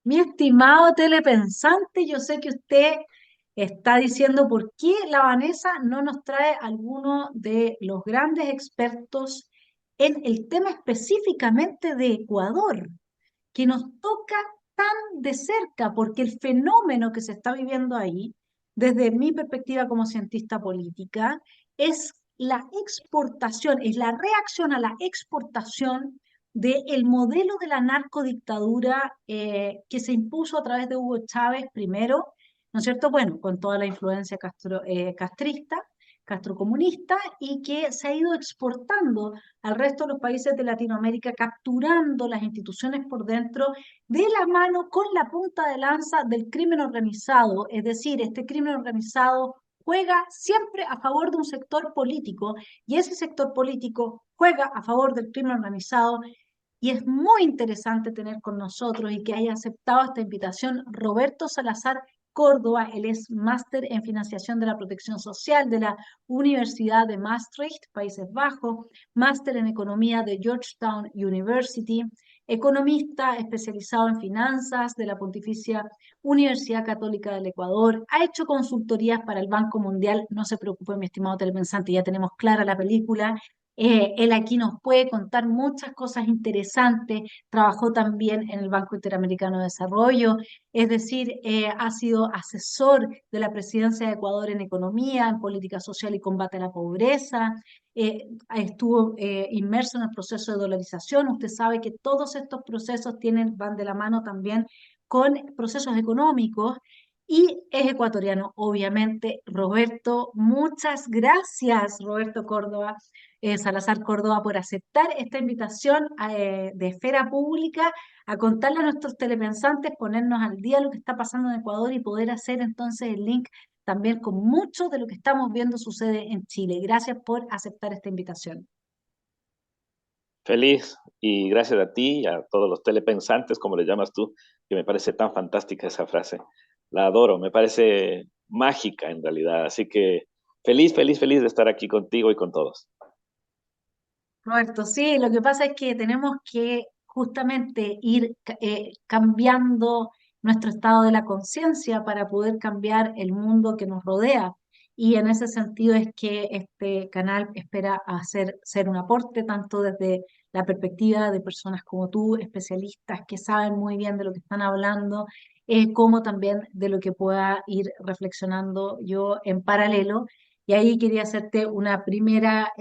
Mi estimado telepensante, yo sé que usted está diciendo por qué la Vanessa no nos trae alguno de los grandes expertos en el tema específicamente de Ecuador, que nos toca tan de cerca, porque el fenómeno que se está viviendo ahí, desde mi perspectiva como cientista política, es la exportación, es la reacción a la exportación del modelo de la narcodictadura que se impuso a través de Hugo Chávez primero, ¿no es cierto? Bueno, con toda la influencia castrista, castrocomunista, y que se ha ido exportando al resto de los países de Latinoamérica, capturando las instituciones por dentro de la mano con la punta de lanza del crimen organizado. Es decir, este crimen organizado juega siempre a favor de un sector político y ese sector político juega a favor del crimen organizado. Y es muy interesante tener con nosotros y que haya aceptado esta invitación Roberto Salazar Córdoba. Él es máster en financiación de la protección social de la Universidad de Maastricht, Países Bajos, máster en economía de Georgetown University, economista especializado en finanzas de la Pontificia Universidad Católica del Ecuador, ha hecho consultorías para el Banco Mundial. No se preocupe, mi estimado telepensante, ya tenemos clara la película. Él aquí nos puede contar muchas cosas interesantes. Trabajó también en el Banco Interamericano de Desarrollo, es decir, ha sido asesor de la presidencia de Ecuador en economía, en política social y combate a la pobreza. Estuvo inmerso en el proceso de dolarización. Usted sabe que todos estos procesos van de la mano también con procesos económicos. Y es ecuatoriano, obviamente. Roberto, muchas gracias, Roberto Córdoba, Salazar Córdoba, por aceptar esta invitación de esfera pública a contarle a nuestros telepensantes, ponernos al día de lo que está pasando en Ecuador y poder hacer entonces el link también con mucho de lo que estamos viendo sucede en Chile. Gracias por aceptar esta invitación. Feliz y gracias a ti y a todos los telepensantes, como le llamas tú, que me parece tan fantástica esa frase. La adoro, me parece mágica en realidad. Así que feliz, feliz, feliz de estar aquí contigo y con todos. Roberto, sí, lo que pasa es que tenemos que justamente ir cambiando nuestro estado de la conciencia para poder cambiar el mundo que nos rodea. Y en ese sentido es que este canal espera ser un aporte tanto desde la perspectiva de personas como tú, especialistas que saben muy bien de lo que están hablando, como también de lo que pueda ir reflexionando yo en paralelo. Y ahí quería hacerte una primera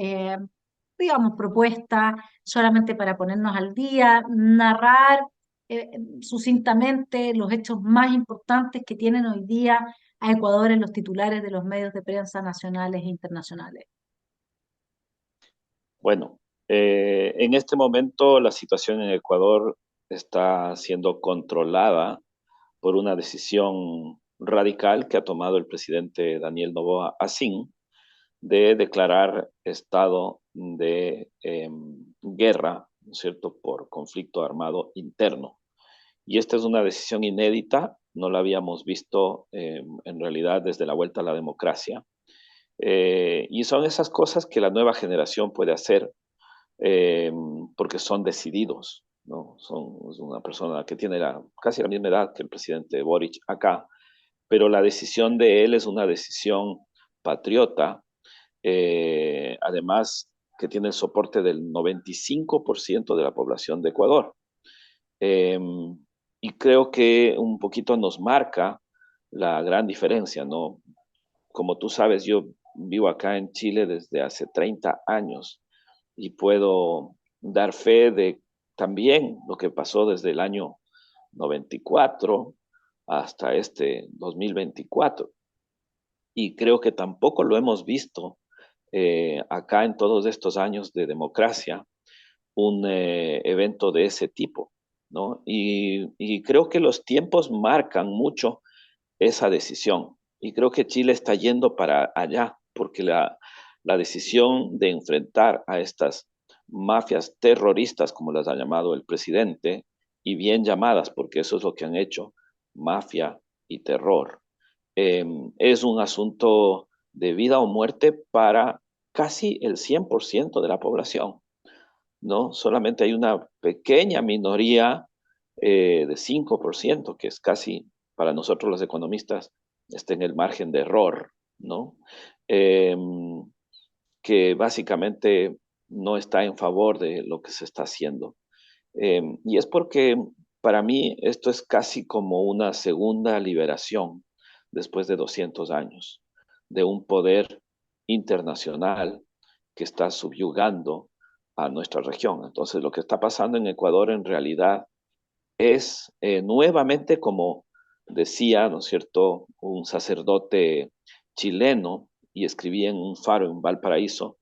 digamos, propuesta solamente para ponernos al día, narrar eh, sucintamente los hechos más importantes que tienen hoy día a Ecuador en los titulares de los medios de prensa nacionales e internacionales. Bueno, en este momento la situación en Ecuador está siendo controlada por una decisión radical que ha tomado el presidente Daniel Noboa Asín de declarar estado de guerra, ¿no es cierto?, por conflicto armado interno. Y esta es una decisión inédita, no la habíamos visto en realidad desde la vuelta a la democracia. Y son esas cosas que la nueva generación puede hacer eh, porque son decididos, ¿no? Es una persona que tiene casi la misma edad que el presidente Boric acá, pero la decisión de él es una decisión patriota, además que tiene el soporte del 95% de la población de Ecuador. Eh, y creo que un poquito nos marca la gran diferencia, ¿no? Como tú sabes, yo vivo acá en Chile desde hace 30 años y puedo dar fe de también lo que pasó desde el año 94 hasta este 2024. Y creo que tampoco lo hemos visto acá en todos estos años de democracia, un evento de ese tipo, ¿no? Y creo que los tiempos marcan mucho esa decisión. Y creo que Chile está yendo para allá, porque la decisión de enfrentar a estas mafias terroristas, como las ha llamado el presidente, y bien llamadas, porque eso es lo que han hecho, mafia y terror, es un asunto de vida o muerte para casi el 100% de la población, ¿no? Solamente hay una pequeña minoría de 5% que es casi, para nosotros los economistas, está en el margen de error, ¿no? Eh, que básicamente no está en favor de lo que se está haciendo. Y es porque para mí esto es casi como una segunda liberación después de 200 años de un poder internacional que está subyugando a nuestra región. Entonces, lo que está pasando en Ecuador en realidad es nuevamente, como decía, ¿no es cierto?, un sacerdote chileno y escribía en un faro en Valparaíso,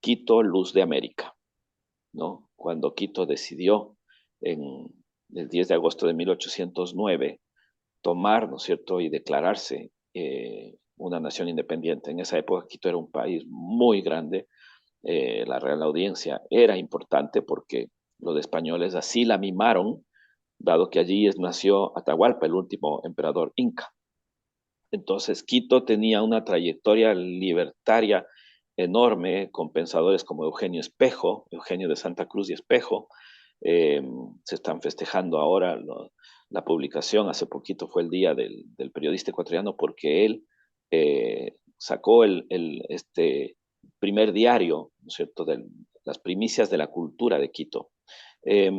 Quito, luz de América, ¿no? Cuando Quito decidió en el 10 de agosto de 1809 tomar, ¿no es cierto?, y declararse una nación independiente. En esa época Quito era un país muy grande, la Real Audiencia era importante porque los españoles así la mimaron, dado que allí nació Atahualpa, el último emperador inca. Entonces, Quito tenía una trayectoria libertaria enorme, con pensadores como Eugenio Espejo, Eugenio de Santa Cruz y Espejo. Eh, Se están festejando ahora la publicación, hace poquito fue el día del periodista ecuatoriano, porque él sacó este primer diario, ¿no es cierto?, de las primicias de la cultura de Quito. Eh,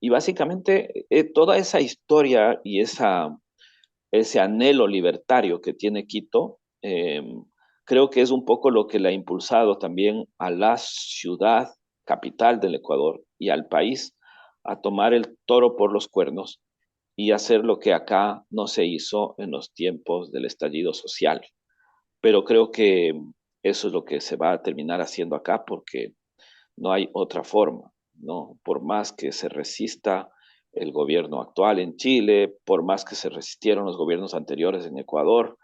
y básicamente toda esa historia y ese anhelo libertario que tiene Quito, creo que es un poco lo que le ha impulsado también a la ciudad capital del Ecuador y al país a tomar el toro por los cuernos y hacer lo que acá no se hizo en los tiempos del estallido social. Pero creo que eso es lo que se va a terminar haciendo acá porque no hay otra forma, ¿no? Por más que se resista el gobierno actual en Chile, por más que se resistieron los gobiernos anteriores en Ecuador,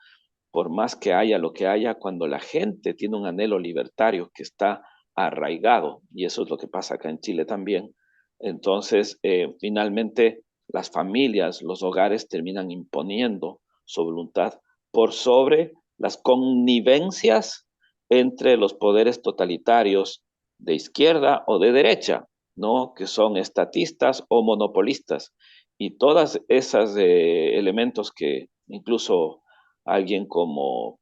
por más que haya lo que haya, cuando la gente tiene un anhelo libertario que está arraigado, y eso es lo que pasa acá en Chile también, entonces finalmente las familias, los hogares terminan imponiendo su voluntad por sobre las connivencias entre los poderes totalitarios de izquierda o de derecha, ¿no? Que son estatistas o monopolistas. Y todas esas elementos que incluso alguien como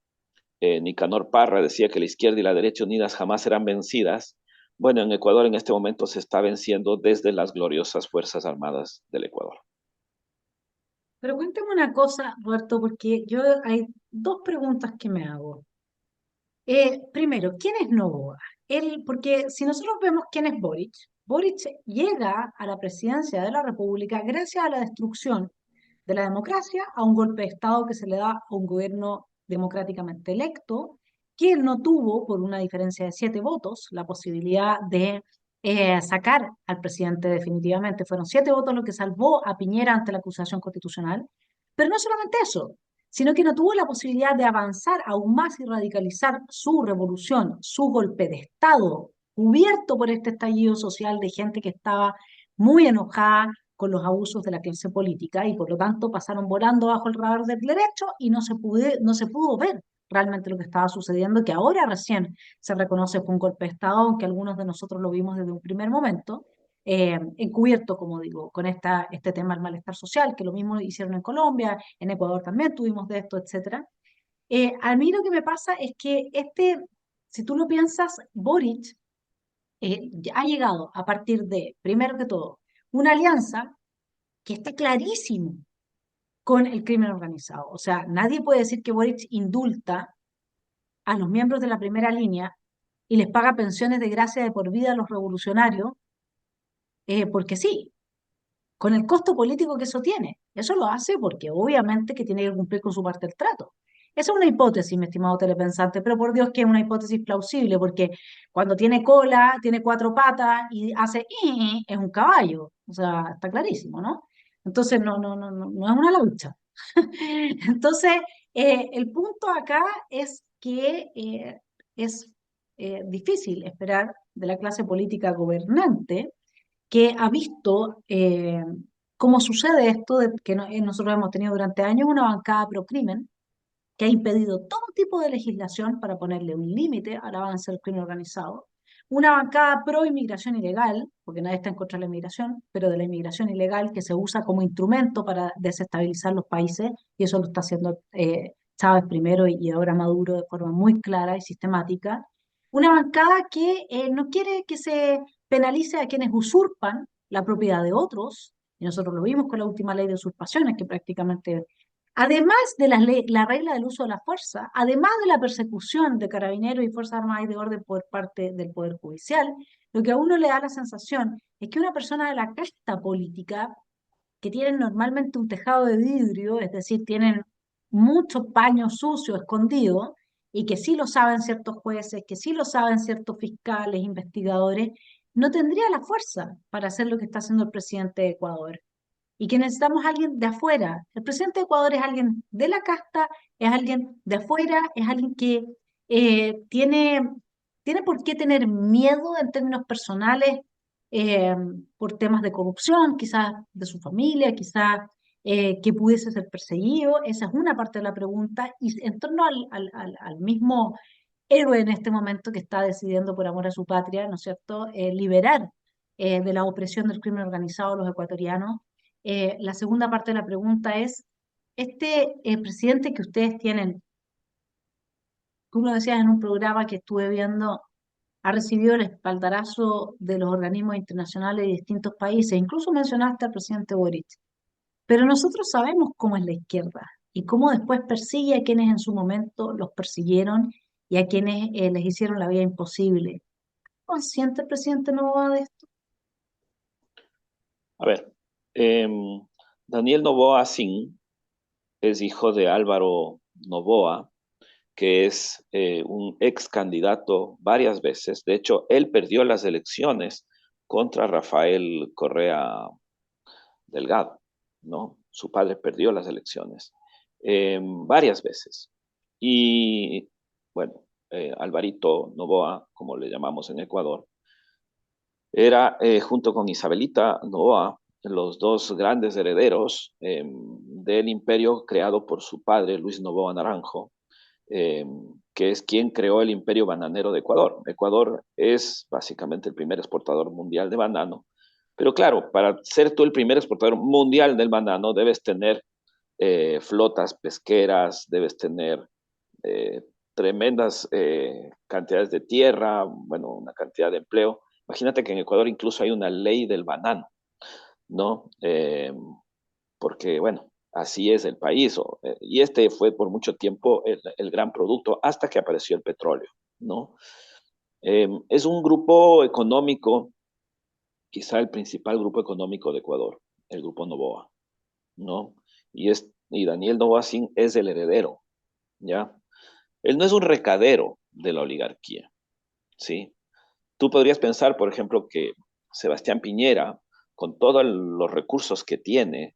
Nicanor Parra decía que la izquierda y la derecha unidas jamás serán vencidas. Bueno, en Ecuador en este momento se está venciendo desde las gloriosas Fuerzas Armadas del Ecuador. Pero cuéntame una cosa, Roberto, porque yo hay dos preguntas que me hago. Primero, ¿quién es Novoa? Él, porque si nosotros vemos quién es Boric, Boric llega a la presidencia de la República gracias a la destrucción de la democracia, a un golpe de Estado que se le da a un gobierno democráticamente electo, que no tuvo, por una diferencia de 7 votos, la posibilidad de sacar al presidente definitivamente. Fueron 7 votos lo que salvó a Piñera ante la acusación constitucional. Pero no solamente eso, sino que no tuvo la posibilidad de avanzar aún más y radicalizar su revolución, su golpe de Estado, cubierto por este estallido social de gente que estaba muy enojada con los abusos de la clase política y por lo tanto pasaron volando bajo el radar del derecho y no se pudo ver realmente lo que estaba sucediendo, que ahora recién se reconoce fue un golpe de Estado, aunque algunos de nosotros lo vimos desde un primer momento, encubierto, como digo, con este tema del malestar social, que lo mismo hicieron en Colombia, en Ecuador también tuvimos de esto, etcétera. A mí lo que me pasa es que si tú lo piensas, Boric ya ha llegado a partir de, primero que todo, una alianza que está clarísimo con el crimen organizado. O sea, nadie puede decir que Boric indulta a los miembros de la primera línea y les paga pensiones de gracia de por vida a los revolucionarios porque sí, con el costo político que eso tiene. Eso lo hace porque obviamente que tiene que cumplir con su parte del trato. Esa es una hipótesis, mi estimado telepensante, pero por Dios que es una hipótesis plausible, porque cuando tiene cola, tiene cuatro patas y hace es un caballo. O sea, está clarísimo, ¿no? Entonces no es una lucha. Entonces, el punto acá es que es difícil esperar de la clase política gobernante que ha visto cómo sucede esto de que nosotros hemos tenido durante años una bancada pro crimen que ha impedido todo tipo de legislación para ponerle un límite al avance del crimen organizado, una bancada pro inmigración ilegal, porque nadie está en contra de la inmigración, pero de la inmigración ilegal que se usa como instrumento para desestabilizar los países, y eso lo está haciendo Chávez primero y ahora Maduro de forma muy clara y sistemática. Una bancada que no quiere que se penalice a quienes usurpan la propiedad de otros, y nosotros lo vimos con la última ley de usurpaciones, que prácticamente además de la regla del uso de la fuerza, además de la persecución de carabineros y Fuerzas Armadas y de orden por parte del Poder Judicial, lo que a uno le da la sensación es que una persona de la casta política, que tienen normalmente un tejado de vidrio, es decir, tienen mucho paño sucio escondido, y que sí lo saben ciertos jueces, que sí lo saben ciertos fiscales, investigadores, no tendría la fuerza para hacer lo que está haciendo el presidente de Ecuador y que necesitamos a alguien de afuera. El presidente de Ecuador es alguien de la casta, es alguien de afuera, es alguien que tiene por qué tener miedo en términos personales eh, por temas de corrupción, quizás de su familia, quizás que pudiese ser perseguido. Esa es una parte de la pregunta. Y en torno al mismo héroe en este momento que está decidiendo por amor a su patria, ¿no es cierto?, liberar de la opresión del crimen organizado a los ecuatorianos. La segunda parte de la pregunta es, este presidente que ustedes tienen, tú lo decías en un programa que estuve viendo, ha recibido el espaldarazo de los organismos internacionales de distintos países, incluso mencionaste al presidente Boric, pero nosotros sabemos cómo es la izquierda y cómo después persigue a quienes en su momento los persiguieron y a quienes les hicieron la vida imposible. ¿Consciente el presidente Noboa de esto? A ver, em, Daniel Noboa Sin es hijo de Álvaro Noboa, que es un ex candidato varias veces. De hecho, él perdió las elecciones contra Rafael Correa Delgado, ¿no? Su padre perdió las elecciones varias veces. Y bueno, Alvarito Noboa, como le llamamos en Ecuador, era junto con Isabelita Noboa los dos grandes herederos del imperio creado por su padre, Luis Noboa Naranjo, eh, que es quien creó el imperio bananero de Ecuador. Ecuador es básicamente el primer exportador mundial de banano, pero claro, para ser tú el primer exportador mundial del banano debes tener flotas pesqueras, debes tener eh, tremendas cantidades de tierra, bueno, una cantidad de empleo. Imagínate que en Ecuador incluso hay una ley del banano, ¿no? Porque, bueno, así es el país, y este fue por mucho tiempo el gran producto hasta que apareció el petróleo, ¿no? Es un grupo económico, quizá el principal grupo económico de Ecuador, el grupo Noboa, ¿no? Y Daniel Noboa Sin es el heredero, ¿ya? Él no es un recadero de la oligarquía, ¿sí? Tú podrías pensar, por ejemplo, que Sebastián Piñera, con todos los recursos que tiene,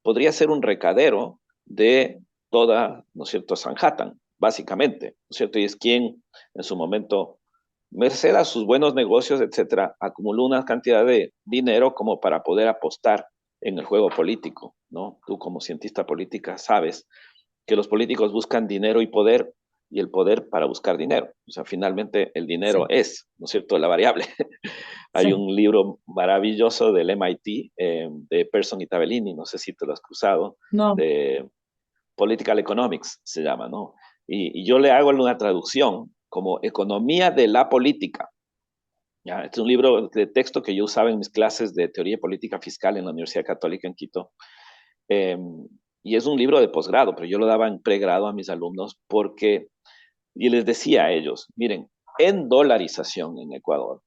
podría ser un recadero de toda, ¿no es cierto?, Sanhattan, básicamente, ¿no es cierto? Y es quien en su momento, merced a sus buenos negocios, etcétera, acumuló una cantidad de dinero como para poder apostar en el juego político, ¿no? Tú como cientista política sabes que los políticos buscan dinero y el poder para buscar dinero. O sea, finalmente el dinero Sí, es, ¿no es cierto?, la variable. Hay sí. un libro maravilloso del MIT, de Person y Tabellini, no sé si te lo has cruzado, No, de Political Economics se llama, ¿no? Y yo le hago una traducción como Economía de la Política. ¿Ya? Este es un libro de texto que yo usaba en mis clases de teoría y política fiscal en la Universidad Católica en Quito. Eh, y es un libro de posgrado, pero yo lo daba en pregrado a mis alumnos porque, y les decía a ellos, miren, en dolarización en Ecuador,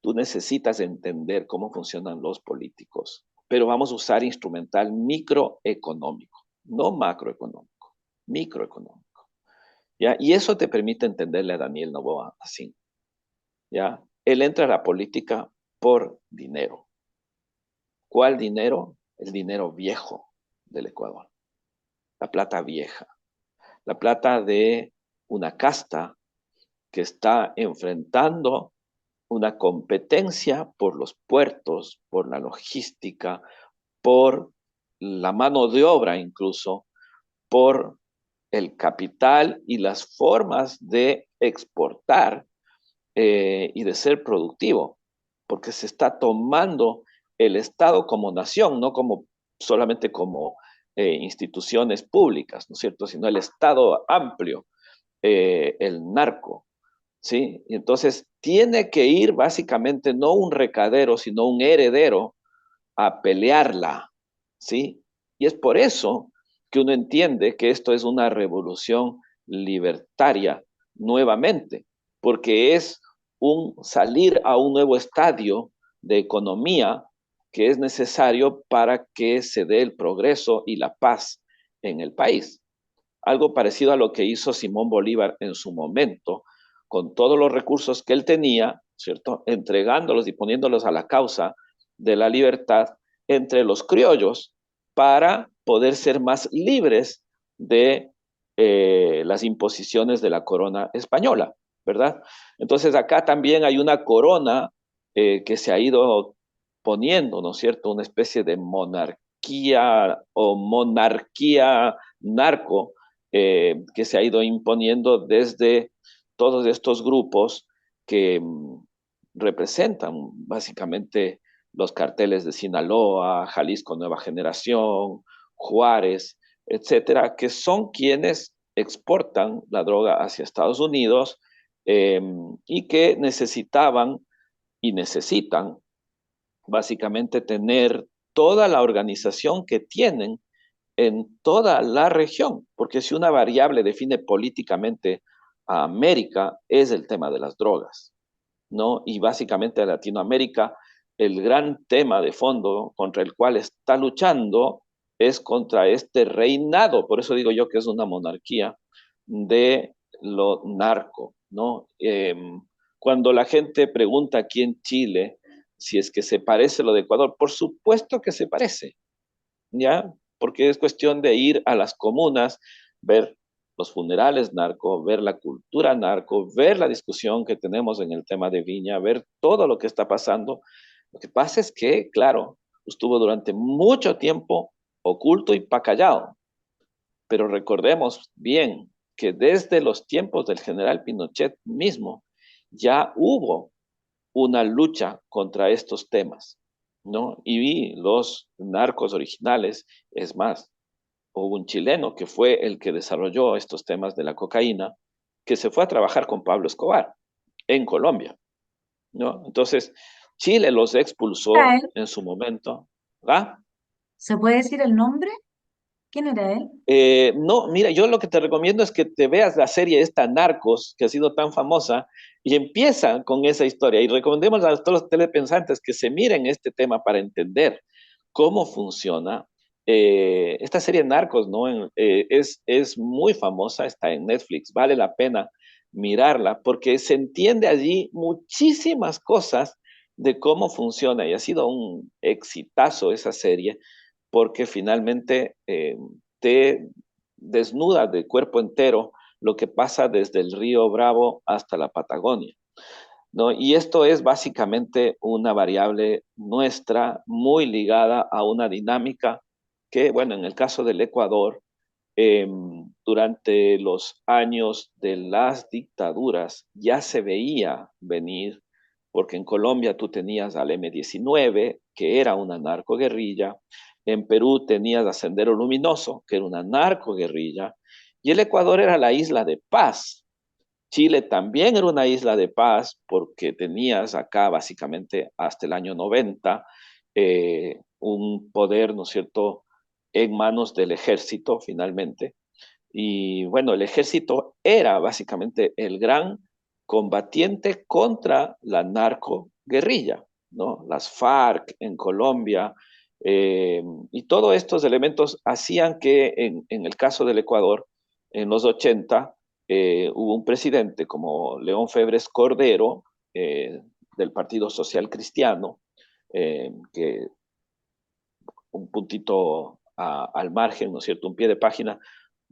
tú necesitas entender cómo funcionan los políticos, pero vamos a usar instrumental microeconómico, no macroeconómico, microeconómico. ¿Ya? Y eso te permite entenderle a Daniel Noboa así. ¿Ya? Él entra a la política por dinero. ¿Cuál dinero? El dinero viejo del Ecuador, la plata vieja, la plata de una casta que está enfrentando una competencia por los puertos, por la logística, por la mano de obra incluso, por el capital y las formas de exportar y de ser productivo, porque se está tomando el Estado como nación, no como solamente como instituciones públicas, ¿no es cierto?, sino el Estado amplio, el narco, ¿sí? Y entonces tiene que ir básicamente no un recadero, sino un heredero a pelearla, ¿sí? Y es por eso que uno entiende que esto es una revolución libertaria nuevamente, porque es un salir a un nuevo estadio de economía que es necesario para que se dé el progreso y la paz en el país. Algo parecido a lo que hizo Simón Bolívar en su momento, con todos los recursos que él tenía, ¿cierto? Entregándolos y poniéndolos a la causa de la libertad entre los criollos para poder ser más libres de las imposiciones de la corona española, ¿verdad? Entonces acá también hay una corona que se ha ido poniendo, ¿no es cierto? Una especie de monarquía o monarquía narco que se ha ido imponiendo desde todos estos grupos que representan básicamente los carteles de Sinaloa, Jalisco Nueva Generación, Juárez, etcétera, que son quienes exportan la droga hacia Estados Unidos eh, y que necesitaban y necesitan básicamente tener toda la organización que tienen en toda la región, porque si una variable define políticamente a América es el tema de las drogas, ¿no? Y básicamente a Latinoamérica, el gran tema de fondo contra el cual está luchando es contra este reinado, por eso digo yo que es una monarquía de lo narco, ¿no? Cuando la gente pregunta aquí en Chile si es que se parece lo de Ecuador, por supuesto que se parece, ¿ya? Porque es cuestión de ir a las comunas, ver los funerales narco, ver la cultura narco, ver la discusión que tenemos en el tema de Viña, ver todo lo que está pasando. Lo que pasa es que, claro, estuvo durante mucho tiempo oculto y callado, pero recordemos bien que desde los tiempos del general Pinochet mismo ya hubo una lucha contra estos temas, ¿no? Y los narcos originales, es más, hubo un chileno que fue el que desarrolló estos temas de la cocaína, que se fue a trabajar con Pablo Escobar en Colombia, ¿no? Entonces, Chile los ¿Era expulsó él? en su momento, ¿ah? ¿Se puede decir el nombre? ¿Quién era él? No, mira, yo lo que te recomiendo es que te veas la serie esta Narcos, que ha sido tan famosa, y empieza con esa historia. Y recomendemos a todos los telepensantes que se miren este tema para entender cómo funciona. Esta serie Narcos, ¿no? Es muy famosa, está en Netflix, vale la pena mirarla porque se entiende allí muchísimas cosas de cómo funciona y ha sido un exitazo esa serie porque finalmente te desnuda de cuerpo entero lo que pasa desde el río Bravo hasta la Patagonia, ¿no? Y esto es básicamente una variable nuestra muy ligada a una dinámica que, bueno, en el caso del Ecuador, eh, durante los años de las dictaduras ya se veía venir, porque en Colombia tú tenías al M-19, que era una narcoguerrilla, en Perú tenías a Sendero Luminoso, que era una narcoguerrilla, y el Ecuador era la isla de paz. Chile también era una isla de paz porque tenías acá básicamente hasta el año 90 un poder, ¿no es cierto?, en manos del ejército finalmente. Y bueno, el ejército era básicamente el gran combatiente contra la narcoguerrilla, ¿no? Las FARC en Colombia, y todos estos elementos hacían que en el caso del Ecuador, en los 80, hubo un presidente como León Febres Cordero, del Partido Social Cristiano, que un puntito al margen, ¿no es cierto?, un pie de página,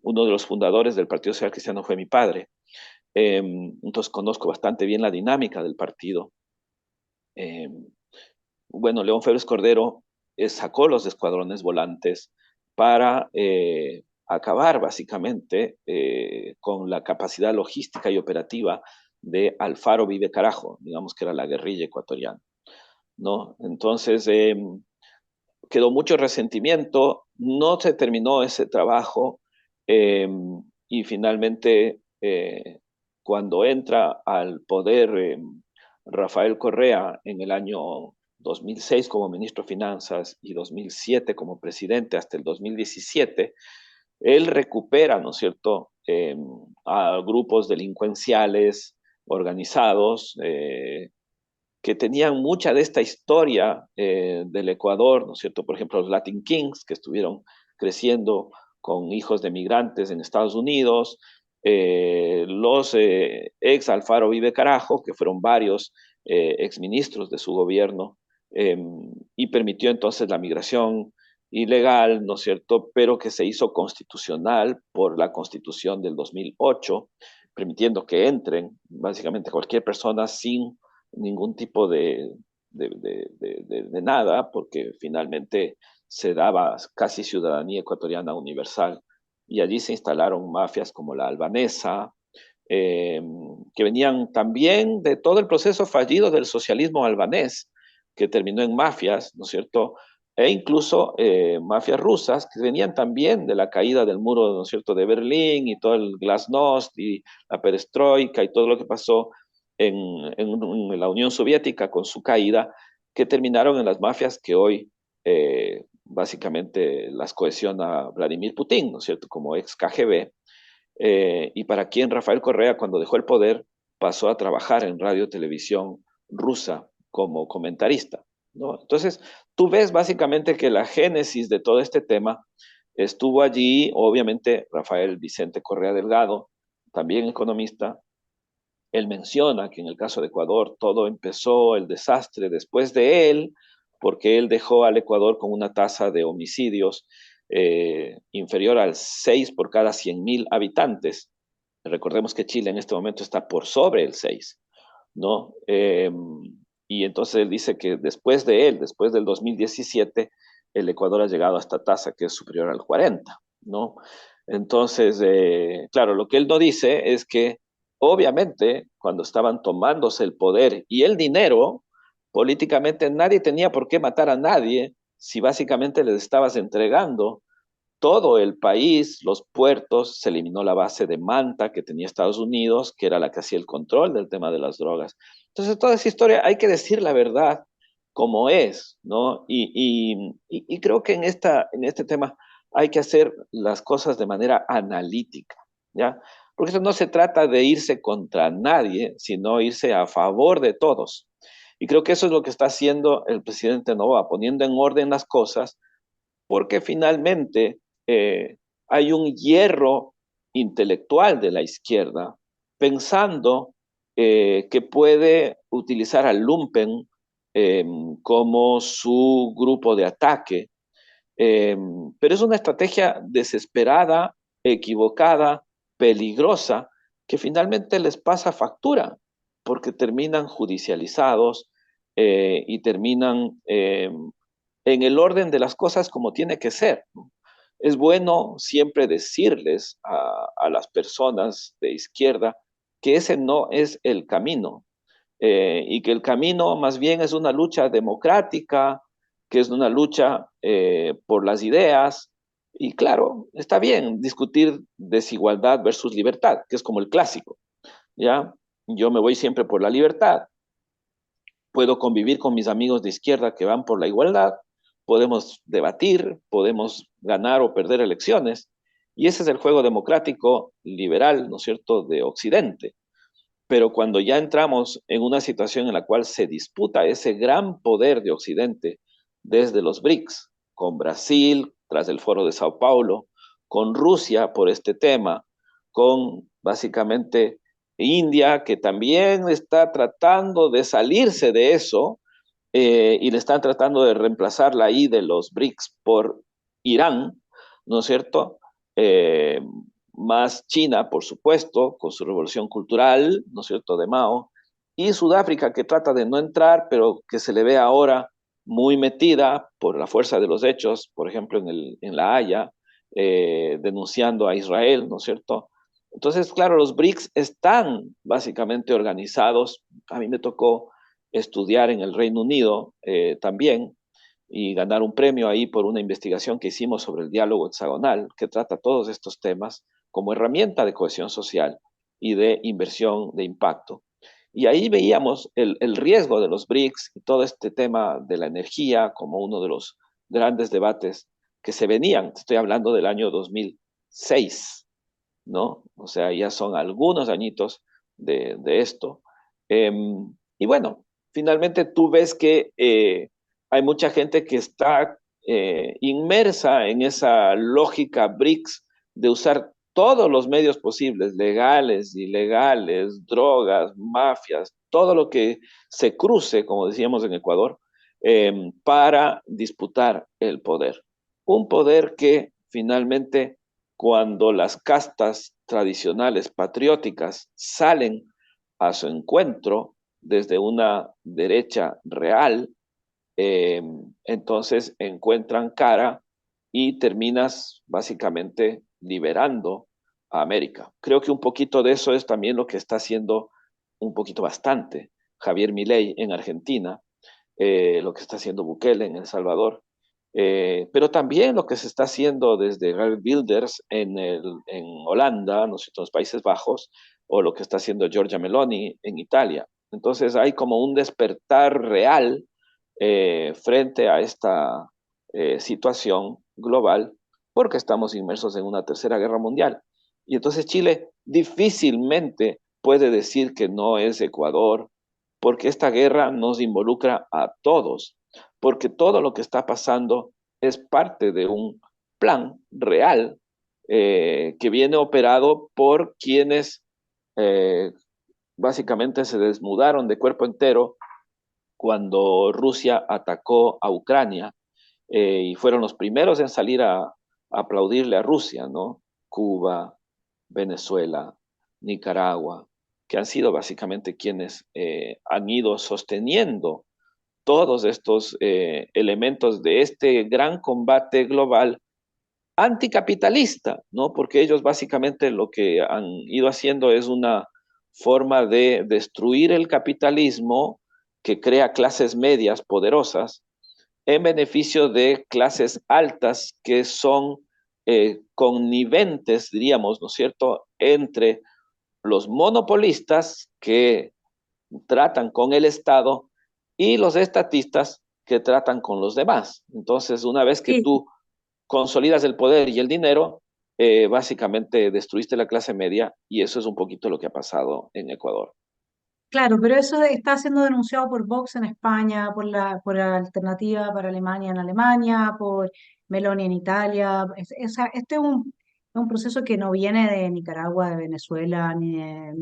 uno de los fundadores del Partido Social Cristiano fue mi padre. Entonces conozco bastante bien la dinámica del partido. Eh, bueno, León Febres Cordero sacó los escuadrones volantes para acabar básicamente con la capacidad logística y operativa de Alfaro Vive Carajo, digamos que era la guerrilla ecuatoriana, ¿no? Entonces quedó mucho resentimiento, no se terminó ese trabajo, eh, y finalmente cuando entra al poder Rafael Correa en el año 2006 como ministro de Finanzas y 2007 como presidente hasta el 2017, él recupera, ¿no es cierto?, a grupos delincuenciales organizados, que tenían mucha de esta historia del Ecuador, ¿no es cierto? Por ejemplo, los Latin Kings, que estuvieron creciendo con hijos de migrantes en Estados Unidos, los ex Alfaro Vive Carajo, que fueron varios ex ministros de su gobierno, eh, y permitió entonces la migración ilegal, ¿no es cierto?, pero que se hizo constitucional por la Constitución del 2008, permitiendo que entren básicamente cualquier persona sin ningún tipo de nada, porque finalmente se daba casi ciudadanía ecuatoriana universal. Y allí se instalaron mafias como la albanesa, eh, que venían también de todo el proceso fallido del socialismo albanés, que terminó en mafias, ¿no es cierto? E incluso mafias rusas que venían también de la caída del muro, ¿no es cierto?, de Berlín y todo el glasnost y la perestroika y todo lo que pasó en, en la Unión Soviética con su caída, que terminaron en las mafias que hoy básicamente las cohesiona Vladimir Putin, ¿no es cierto?, como ex KGB, y para quien Rafael Correa, cuando dejó el poder, pasó a trabajar en radio televisión rusa como comentarista, ¿no? Entonces, tú ves básicamente que la génesis de todo este tema estuvo allí, obviamente, Rafael Vicente Correa Delgado, también economista. Él menciona que en el caso de Ecuador todo empezó el desastre después de él, porque él dejó al Ecuador con una tasa de homicidios inferior al 6 por cada 100.000 habitantes. Recordemos que Chile en este momento está por sobre el 6, ¿no? Y entonces él dice que después de él, después del 2017, el Ecuador ha llegado a esta tasa que es superior al 40, ¿no? Entonces, claro, lo que él no dice es que obviamente cuando estaban tomándose el poder y el dinero, políticamente nadie tenía por qué matar a nadie si básicamente les estabas entregando todo el país, los puertos, se eliminó la base de Manta que tenía Estados Unidos, que era la que hacía el control del tema de las drogas. Entonces, toda esa historia hay que decir la verdad como es, ¿no? Y creo que en este tema hay que hacer las cosas de manera analítica, ¿ya? Porque eso no se trata de irse contra nadie, sino irse a favor de todos. Y creo que eso es lo que está haciendo el presidente Novoa, poniendo en orden las cosas, porque finalmente hay un hierro intelectual de la izquierda pensando que puede utilizar al lumpen eh, como su grupo de ataque, eh, pero es una estrategia desesperada, equivocada, peligrosa, que finalmente les pasa factura, porque terminan judicializados y terminan en el orden de las cosas como tiene que ser, ¿no? Es bueno siempre decirles a las personas de izquierda que ese no es el camino, y que el camino más bien es una lucha democrática, que es una lucha por las ideas. Y claro, está bien discutir desigualdad versus libertad, que es como el clásico, ¿ya? Yo me voy siempre por la libertad, puedo convivir con mis amigos de izquierda que van por la igualdad, podemos debatir, podemos ganar o perder elecciones, y ese es el juego democrático liberal, ¿no es cierto?, de Occidente. pero cuando ya entramos en una situación en la cual se disputa ese gran poder de Occidente desde los BRICS, con Brasil tras el Foro de Sao Paulo, con Rusia por este tema, con básicamente India, que también está tratando de salirse de eso, y le están tratando de reemplazar la I de los BRICS por Irán, ¿no es cierto? Eh, Más China, por supuesto, con su revolución cultural, ¿no es cierto?, de Mao, y Sudáfrica, que trata de no entrar, pero que se le ve ahora muy metida por la fuerza de los hechos, por ejemplo, en La Haya, denunciando a Israel, ¿no es cierto? Entonces, claro, los BRICS están básicamente organizados. A mí me tocó estudiar en el Reino Unido también y ganar un premio ahí por una investigación que hicimos sobre el diálogo hexagonal, que trata todos estos temas como herramienta de cohesión social y de inversión de impacto. Y ahí veíamos el riesgo de los BRICS y todo este tema de la energía como uno de los grandes debates que se venían. Estoy hablando del año 2006, ¿no? O sea, ya son algunos añitos de esto. Y bueno, finalmente tú ves que hay mucha gente que está inmersa en esa lógica BRICS de usar todos los medios posibles, legales, ilegales, drogas, mafias, todo lo que se cruce, como decíamos en Ecuador, para disputar el poder. Un poder que finalmente, cuando las castas tradicionales patrióticas salen a su encuentro desde una derecha real, eh, entonces encuentran cara y terminas básicamente liberando a América. Creo que un poquito de eso es también lo que está haciendo un poquito bastante Javier Milei en Argentina, lo que está haciendo Bukele en El Salvador, pero también lo que se está haciendo desde Geert Wilders en Holanda, ¿no sé, en los Países Bajos, o lo que está haciendo Giorgia Meloni en Italia. Entonces hay como un despertar real frente a esta situación global porque estamos inmersos en una tercera guerra mundial. Y entonces Chile difícilmente puede decir que no es Ecuador, porque esta guerra nos involucra a todos, porque todo lo que está pasando es parte de un plan real que viene operado por quienes eh, básicamente se desnudaron de cuerpo entero cuando Rusia atacó a Ucrania y fueron los primeros en salir a aplaudirle a Rusia, ¿no? Cuba, Venezuela, Nicaragua, que han sido básicamente quienes han ido sosteniendo todos estos elementos de este gran combate global anticapitalista, ¿no? Porque ellos básicamente lo que han ido haciendo es una forma de destruir el capitalismo que crea clases medias poderosas en beneficio de clases altas que son conniventes, diríamos, ¿no es cierto?, entre los monopolistas que tratan con el Estado y los estatistas que tratan con los demás. Entonces, una vez que Sí, tú consolidas el poder y el dinero, básicamente destruiste la clase media y eso es un poquito lo que ha pasado en Ecuador. claro, pero eso está siendo denunciado por Vox en España, por la Alternativa para Alemania en Alemania, por Meloni en Italia. Este es un proceso que no viene de Nicaragua, de Venezuela, ni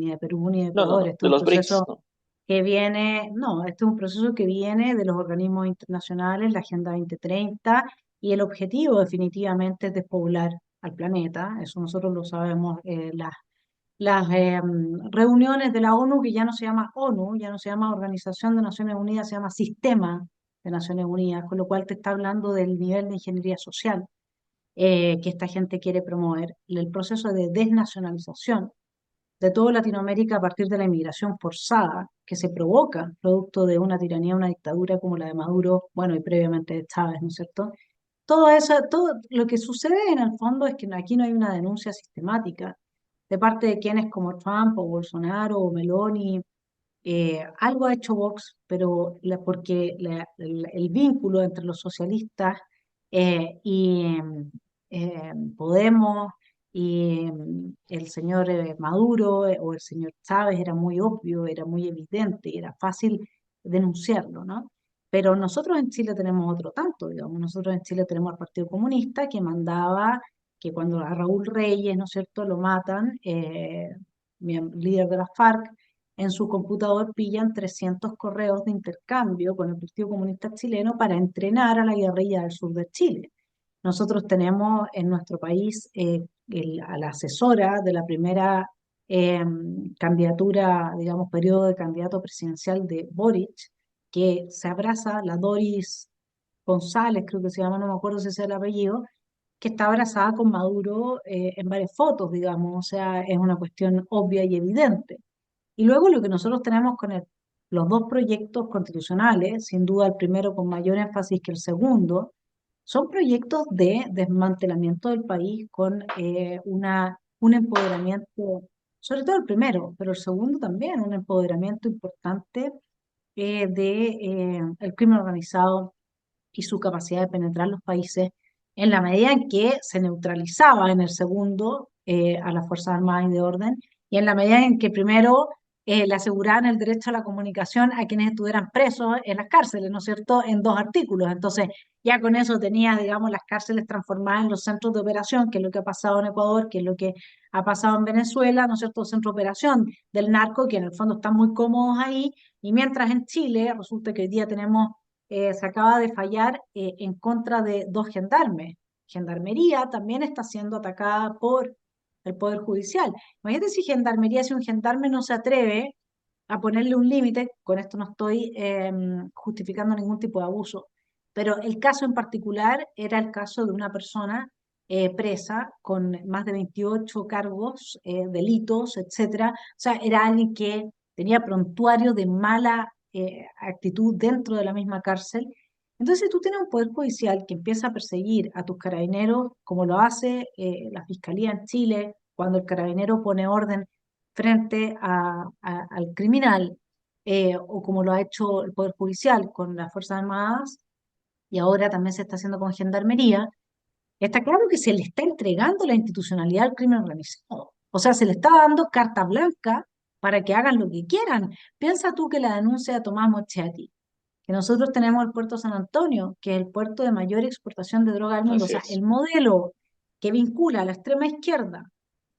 de Perú, ni de No, no, Ecuador. no, Este de es un los BRICS, proceso ¿no? que viene, no, este es un proceso que viene de los organismos internacionales, la Agenda 2030, y el objetivo definitivamente es despoblar al planeta. Eso nosotros lo sabemos. Las reuniones de la ONU, que ya no se llama ONU, ya no se llama Organización de Naciones Unidas, se llama Sistema de Naciones Unidas, con lo cual te está hablando del nivel de ingeniería social que esta gente quiere promover, el proceso de desnacionalización de toda Latinoamérica a partir de la inmigración forzada que se provoca producto de una tiranía, una dictadura como la de Maduro, bueno, y previamente de Chávez, ¿no es cierto? Todo eso, todo lo que sucede en el fondo es que aquí no hay una denuncia sistemática de parte de quienes como Trump o Bolsonaro o Meloni. Algo ha hecho Vox, pero porque el vínculo entre los socialistas y Podemos y el señor Maduro o el señor Chávez era muy obvio, era muy evidente, era fácil denunciarlo, ¿no? Pero nosotros en Chile tenemos otro tanto, digamos, nosotros en Chile tenemos al Partido Comunista que mandaba que cuando a Raúl Reyes, ¿no es cierto?, lo matan, líder de la FARC, en su computador pillan 300 correos de intercambio con el Partido Comunista chileno para entrenar a la guerrilla del sur de Chile. Nosotros tenemos en nuestro país a la asesora de la primera eh, candidatura, digamos, periodo de candidato presidencial de Boric, que se abraza, la Doris González, creo que se llama, no me acuerdo si ese es el apellido, que está abrazada con Maduro en varias fotos, digamos, o sea, es una cuestión obvia y evidente. Y luego lo que nosotros tenemos con los dos proyectos constitucionales, sin duda el primero con mayor énfasis que el segundo, son proyectos de desmantelamiento del país con un empoderamiento, sobre todo el primero, pero el segundo también, un empoderamiento importante de el crimen organizado y su capacidad de penetrar los países en la medida en que se neutralizaba en el segundo a las Fuerzas Armadas y de Orden y en la medida en que primero le aseguraban el derecho a la comunicación a quienes estuvieran presos en las cárceles, ¿no es cierto?, en dos artículos. Entonces, ya con eso tenía, digamos, las cárceles transformadas en los centros de operación, que es lo que ha pasado en Ecuador, que es lo que ha pasado en Venezuela, ¿no es cierto?, centro de operación del narco, que en el fondo están muy cómodos ahí, y mientras en Chile resulta que hoy día tenemos se acaba de fallar en contra de dos gendarmes. Gendarmería también está siendo atacada por el Poder Judicial. Imagínate si Gendarmería, si un gendarme no se atreve a ponerle un límite, con esto no estoy justificando ningún tipo de abuso, pero el caso en particular era el caso de una persona presa con más de 28 cargos, delitos, etcétera. O sea, era alguien que tenía prontuario de mala actitud dentro de la misma cárcel. Entonces tú tienes un poder judicial que empieza a perseguir a tus carabineros, como lo hace la Fiscalía en Chile, cuando el carabinero pone orden frente al criminal, o como lo ha hecho el Poder Judicial con las Fuerzas Armadas, y ahora también se está haciendo con Gendarmería, está claro que se le está entregando la institucionalidad al crimen organizado. O sea, se le está dando carta blanca para que hagan lo que quieran. Piensa tú que la denuncia de Tomás Moschetti, que nosotros tenemos el puerto San Antonio, que es el puerto de mayor exportación de droga del mundo, o Así sea, es. el modelo que vincula a la extrema izquierda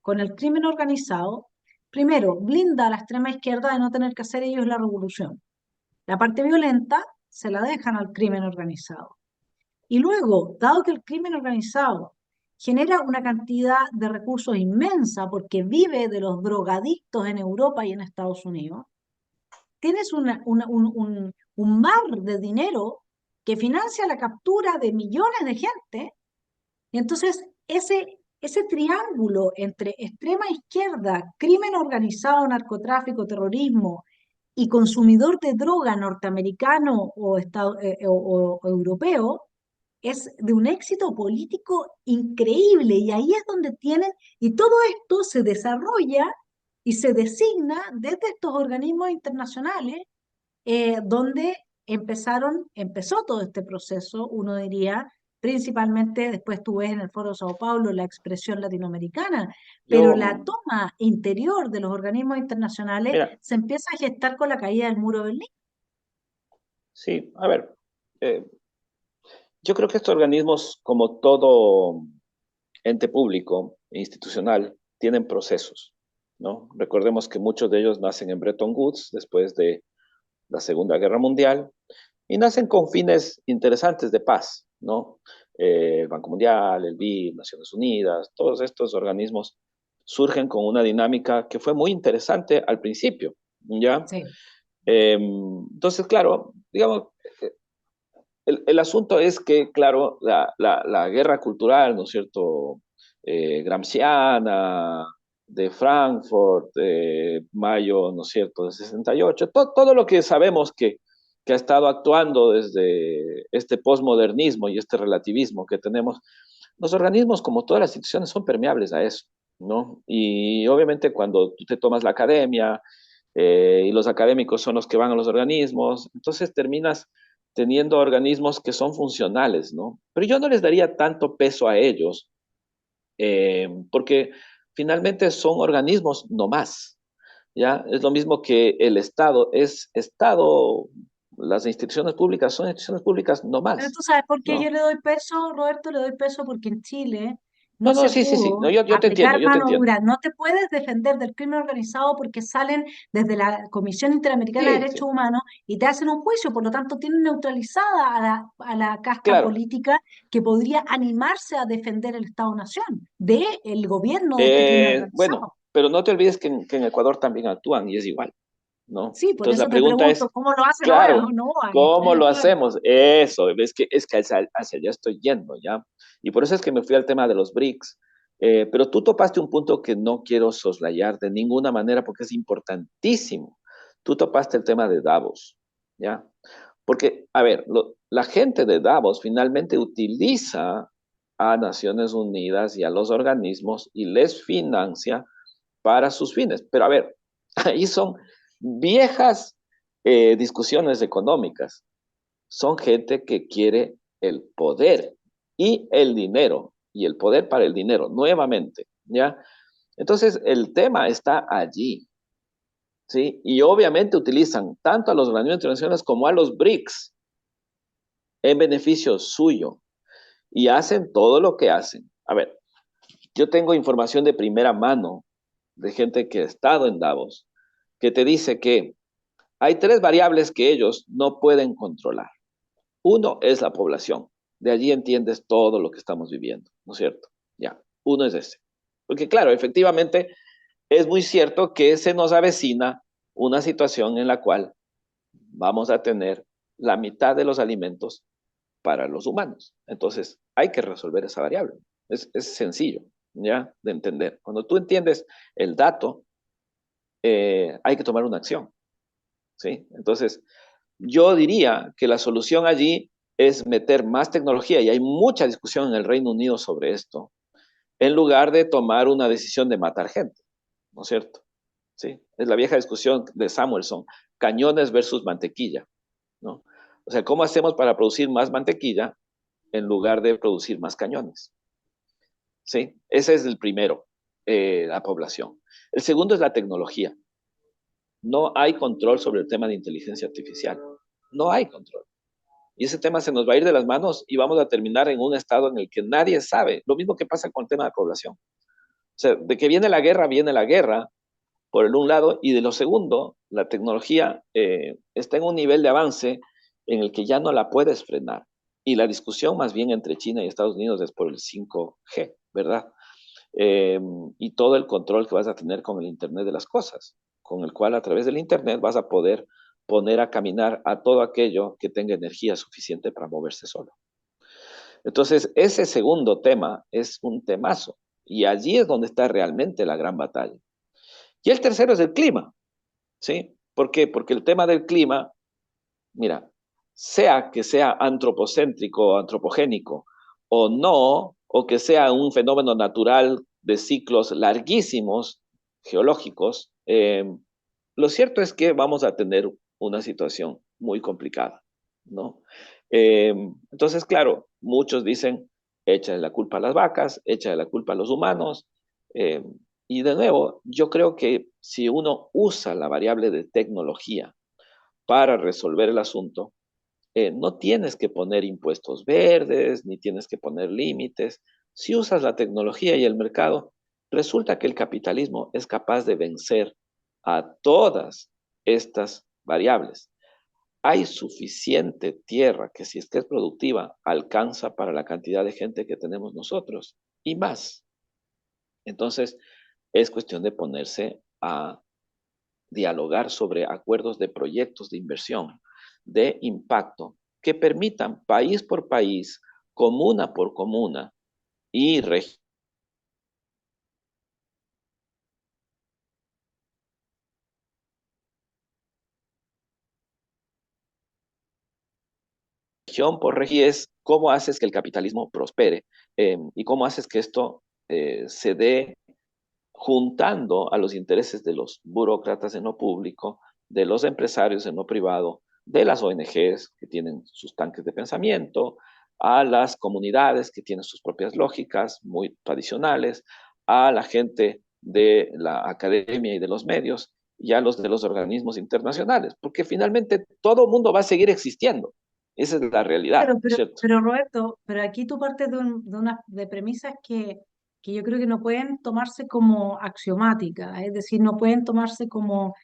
con el crimen organizado, primero, blinda a la extrema izquierda de no tener que hacer ellos la revolución. La parte violenta se la dejan al crimen organizado. Y luego, dado que el crimen organizado genera una cantidad de recursos inmensa porque vive de los drogadictos en Europa y en Estados Unidos, tienes un mar de dinero que financia la captura de millones de gente. Y entonces ese triángulo entre extrema izquierda, crimen organizado, narcotráfico, terrorismo y consumidor de droga norteamericano o europeo, es de un éxito político increíble y ahí es donde tienen, y todo esto se desarrolla y se designa desde estos organismos internacionales donde empezó todo este proceso, uno diría, principalmente después tú ves en el Foro de Sao Paulo la expresión latinoamericana, pero Yo, la toma interior de los organismos internacionales mira, se empieza a gestar con la caída del muro de Berlín. sí, a ver, eh, yo creo que estos organismos, como todo ente público e institucional, tienen procesos, ¿no? Recordemos que muchos de ellos nacen en Bretton Woods después de la Segunda Guerra Mundial y nacen con fines interesantes de paz, ¿no? El Banco Mundial, el BID, Naciones Unidas, todos estos organismos surgen con una dinámica que fue muy interesante al principio, ¿ya? Sí, Entonces, claro, digamos, el asunto es que, claro, la guerra cultural, ¿no es cierto? Gramsciana, de Frankfurt, de mayo, ¿no es cierto?, de 68, todo lo que sabemos que ha estado actuando desde este posmodernismo y este relativismo que tenemos, los organismos, como todas las instituciones, son permeables a eso, ¿no? Y obviamente cuando tú te tomas la academia y los académicos son los que van a los organismos, entonces terminas teniendo organismos que son funcionales, ¿no? Pero yo no les daría tanto peso a ellos, porque finalmente son organismos no más, ¿ya? Es lo mismo que el Estado, es Estado, las instituciones públicas son instituciones públicas no Pero más, tú sabes por qué yo ¿no? le doy peso, Roberto, le doy peso porque en Chile No, no no, se sí, sí, sí, no, pudo yo te entiendo, aplicar yo te mano entiendo. dura. No te puedes defender del crimen organizado porque salen desde la Comisión Interamericana de Sí, Derechos sí, Humanos y te hacen un juicio, por lo tanto tienen neutralizada a la casta claro. política que podría animarse a defender el Estado-Nación del gobierno de este crimen Bueno, organizado. pero no te olvides que en Ecuador también actúan y es igual, ¿no? Sí, por Entonces eso la te pregunta pregunto, es, ¿cómo lo hacen ahora? claro, No, ¿cómo lo claro. hacemos? Eso, es que hacia allá estoy yendo, ¿ya? Y por eso es que me fui al tema de los BRICS. Pero tú topaste un punto que no quiero soslayar de ninguna manera porque es importantísimo. Tú topaste el tema de Davos, ¿ya? Porque, a ver, la gente de Davos finalmente utiliza a Naciones Unidas y a los organismos y les financia para sus fines. Pero a ver, ahí son viejas discusiones económicas. Son gente que quiere el poder y el dinero, y el poder para el dinero, nuevamente, ¿ya? Entonces, el tema está allí, ¿sí? Y obviamente utilizan tanto a los organismos internacionales como a los BRICS en beneficio suyo, y hacen todo lo que hacen. A ver, yo tengo información de primera mano de gente que ha estado en Davos, que te dice que hay tres variables que ellos no pueden controlar. Uno es la población. De allí entiendes todo lo que estamos viviendo, ¿no es cierto? Ya, uno es ese. Porque claro, efectivamente es muy cierto que se nos avecina una situación en la cual vamos a tener la mitad de los alimentos para los humanos. Entonces, hay que resolver esa variable. Es sencillo, ¿ya? De entender. Cuando tú entiendes el dato, hay que tomar una acción, ¿sí? Entonces, yo diría que la solución allí es meter más tecnología, y hay mucha discusión en el Reino Unido sobre esto, en lugar de tomar una decisión de matar gente, ¿no es cierto? ¿Sí? Es la vieja discusión de Samuelson, cañones versus mantequilla, ¿no? O sea, ¿cómo hacemos para producir más mantequilla en lugar de producir más cañones? ¿Sí? Ese es el primero, la población. El segundo es la tecnología. No hay control sobre el tema de inteligencia artificial. No hay control. Y ese tema se nos va a ir de las manos y vamos a terminar en un estado en el que nadie sabe. Lo mismo que pasa con el tema de la población. O sea, de que viene la guerra, por el un lado, y de lo segundo, la tecnología está en un nivel de avance en el que ya no la puedes frenar. Y la discusión más bien entre China y Estados Unidos es por el 5G, ¿verdad? Eh, y todo el control que vas a tener con el Internet de las cosas, con el cual a través del Internet vas a poder poner a caminar a todo aquello que tenga energía suficiente para moverse solo. Entonces, ese segundo tema es un temazo y allí es donde está realmente la gran batalla. Y el tercero es el clima, ¿sí? ¿Por qué? Porque el tema del clima, mira, sea que sea antropocéntrico o antropogénico o no, o que sea un fenómeno natural de ciclos larguísimos geológicos, lo cierto es que vamos a tener una situación muy complicada, ¿no? Eh, entonces, claro, muchos dicen, échale la culpa a las vacas, échale la culpa a los humanos, eh, y de nuevo, yo creo que si uno usa la variable de tecnología para resolver el asunto, no tienes que poner impuestos verdes, ni tienes que poner límites. Si usas la tecnología y el mercado, resulta que el capitalismo es capaz de vencer a todas estas variables. Hay suficiente tierra que si es que es productiva, alcanza para la cantidad de gente que tenemos nosotros y más. Entonces, es cuestión de ponerse a dialogar sobre acuerdos de proyectos de inversión de impacto que permitan país por país, comuna por comuna y región por región, es cómo haces que el capitalismo prospere, y cómo haces que esto se dé juntando a los intereses de los burócratas en lo público, de los empresarios en lo privado, de las ONGs que tienen sus tanques de pensamiento, a las comunidades que tienen sus propias lógicas muy tradicionales, a la gente de la academia y de los medios y a los de los organismos internacionales, porque finalmente todo el mundo va a seguir existiendo. Esa es la realidad, Claro, ¿cierto? pero Roberto, pero aquí tú partes de premisas que yo creo que no pueden tomarse como axiomáticas, es decir, no pueden tomarse como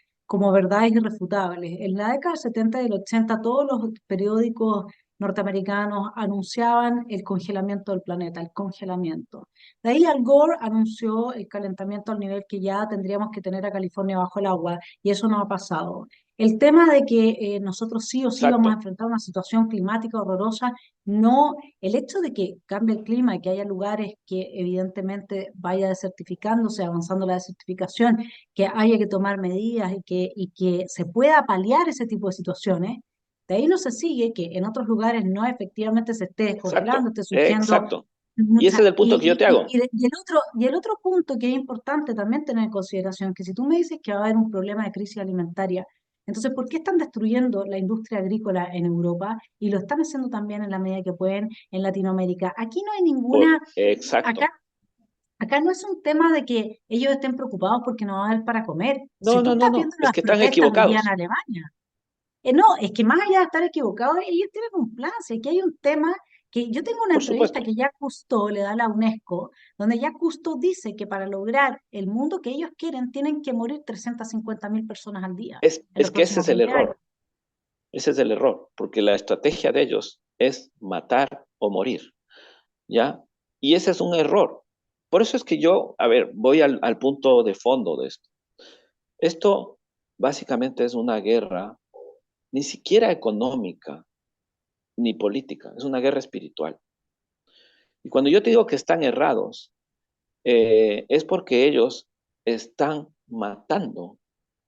verdades irrefutables. En la década del 70 y del 80, todos los periódicos norteamericanos anunciaban el congelamiento del planeta, el congelamiento. De ahí Al Gore anunció el calentamiento al nivel que ya tendríamos que tener a California bajo el agua, y eso no ha pasado. El tema de que nosotros sí o sí vamos a Exacto, enfrentar una situación climática horrorosa, no, el hecho de que cambie el clima y que haya lugares que evidentemente vaya desertificándose, avanzando la desertificación, que haya que tomar medidas y que se pueda paliar ese tipo de situaciones, de ahí no se sigue que en otros lugares no efectivamente se esté descongelando, exacto, esté surgiendo exacto. Y ese mucha. es el punto que yo te hago. Y el otro punto que es importante también tener en consideración, que si tú me dices que va a haber un problema de crisis alimentaria, entonces, ¿por qué están destruyendo la industria agrícola en Europa y lo están haciendo también en la medida que pueden en Latinoamérica? Aquí no hay ninguna, acá, Exacto. acá no es un tema de que ellos estén preocupados porque no va a haber para comer. Si No, tú no, no, estás viendo no. Es las que están protestas hoy día en equivocados. Alemania, no, es que más allá de estar equivocados, ellos tienen un plan. Si aquí hay un tema que yo tengo una Por entrevista supuesto. que Jacques Cousteau le da a la UNESCO, donde Jacques Cousteau dice que para lograr el mundo que ellos quieren, tienen que morir 350.000 personas al día en Es los que ese próximos es el 20 años. error. Ese es el error. Porque la estrategia de ellos es matar o morir. ¿Ya? Y ese es un error. Por eso es que yo, a ver, voy al punto de fondo de esto. Esto básicamente es una guerra, ni siquiera económica ni política, es una guerra espiritual. Y cuando yo te digo que están errados, es porque ellos están matando,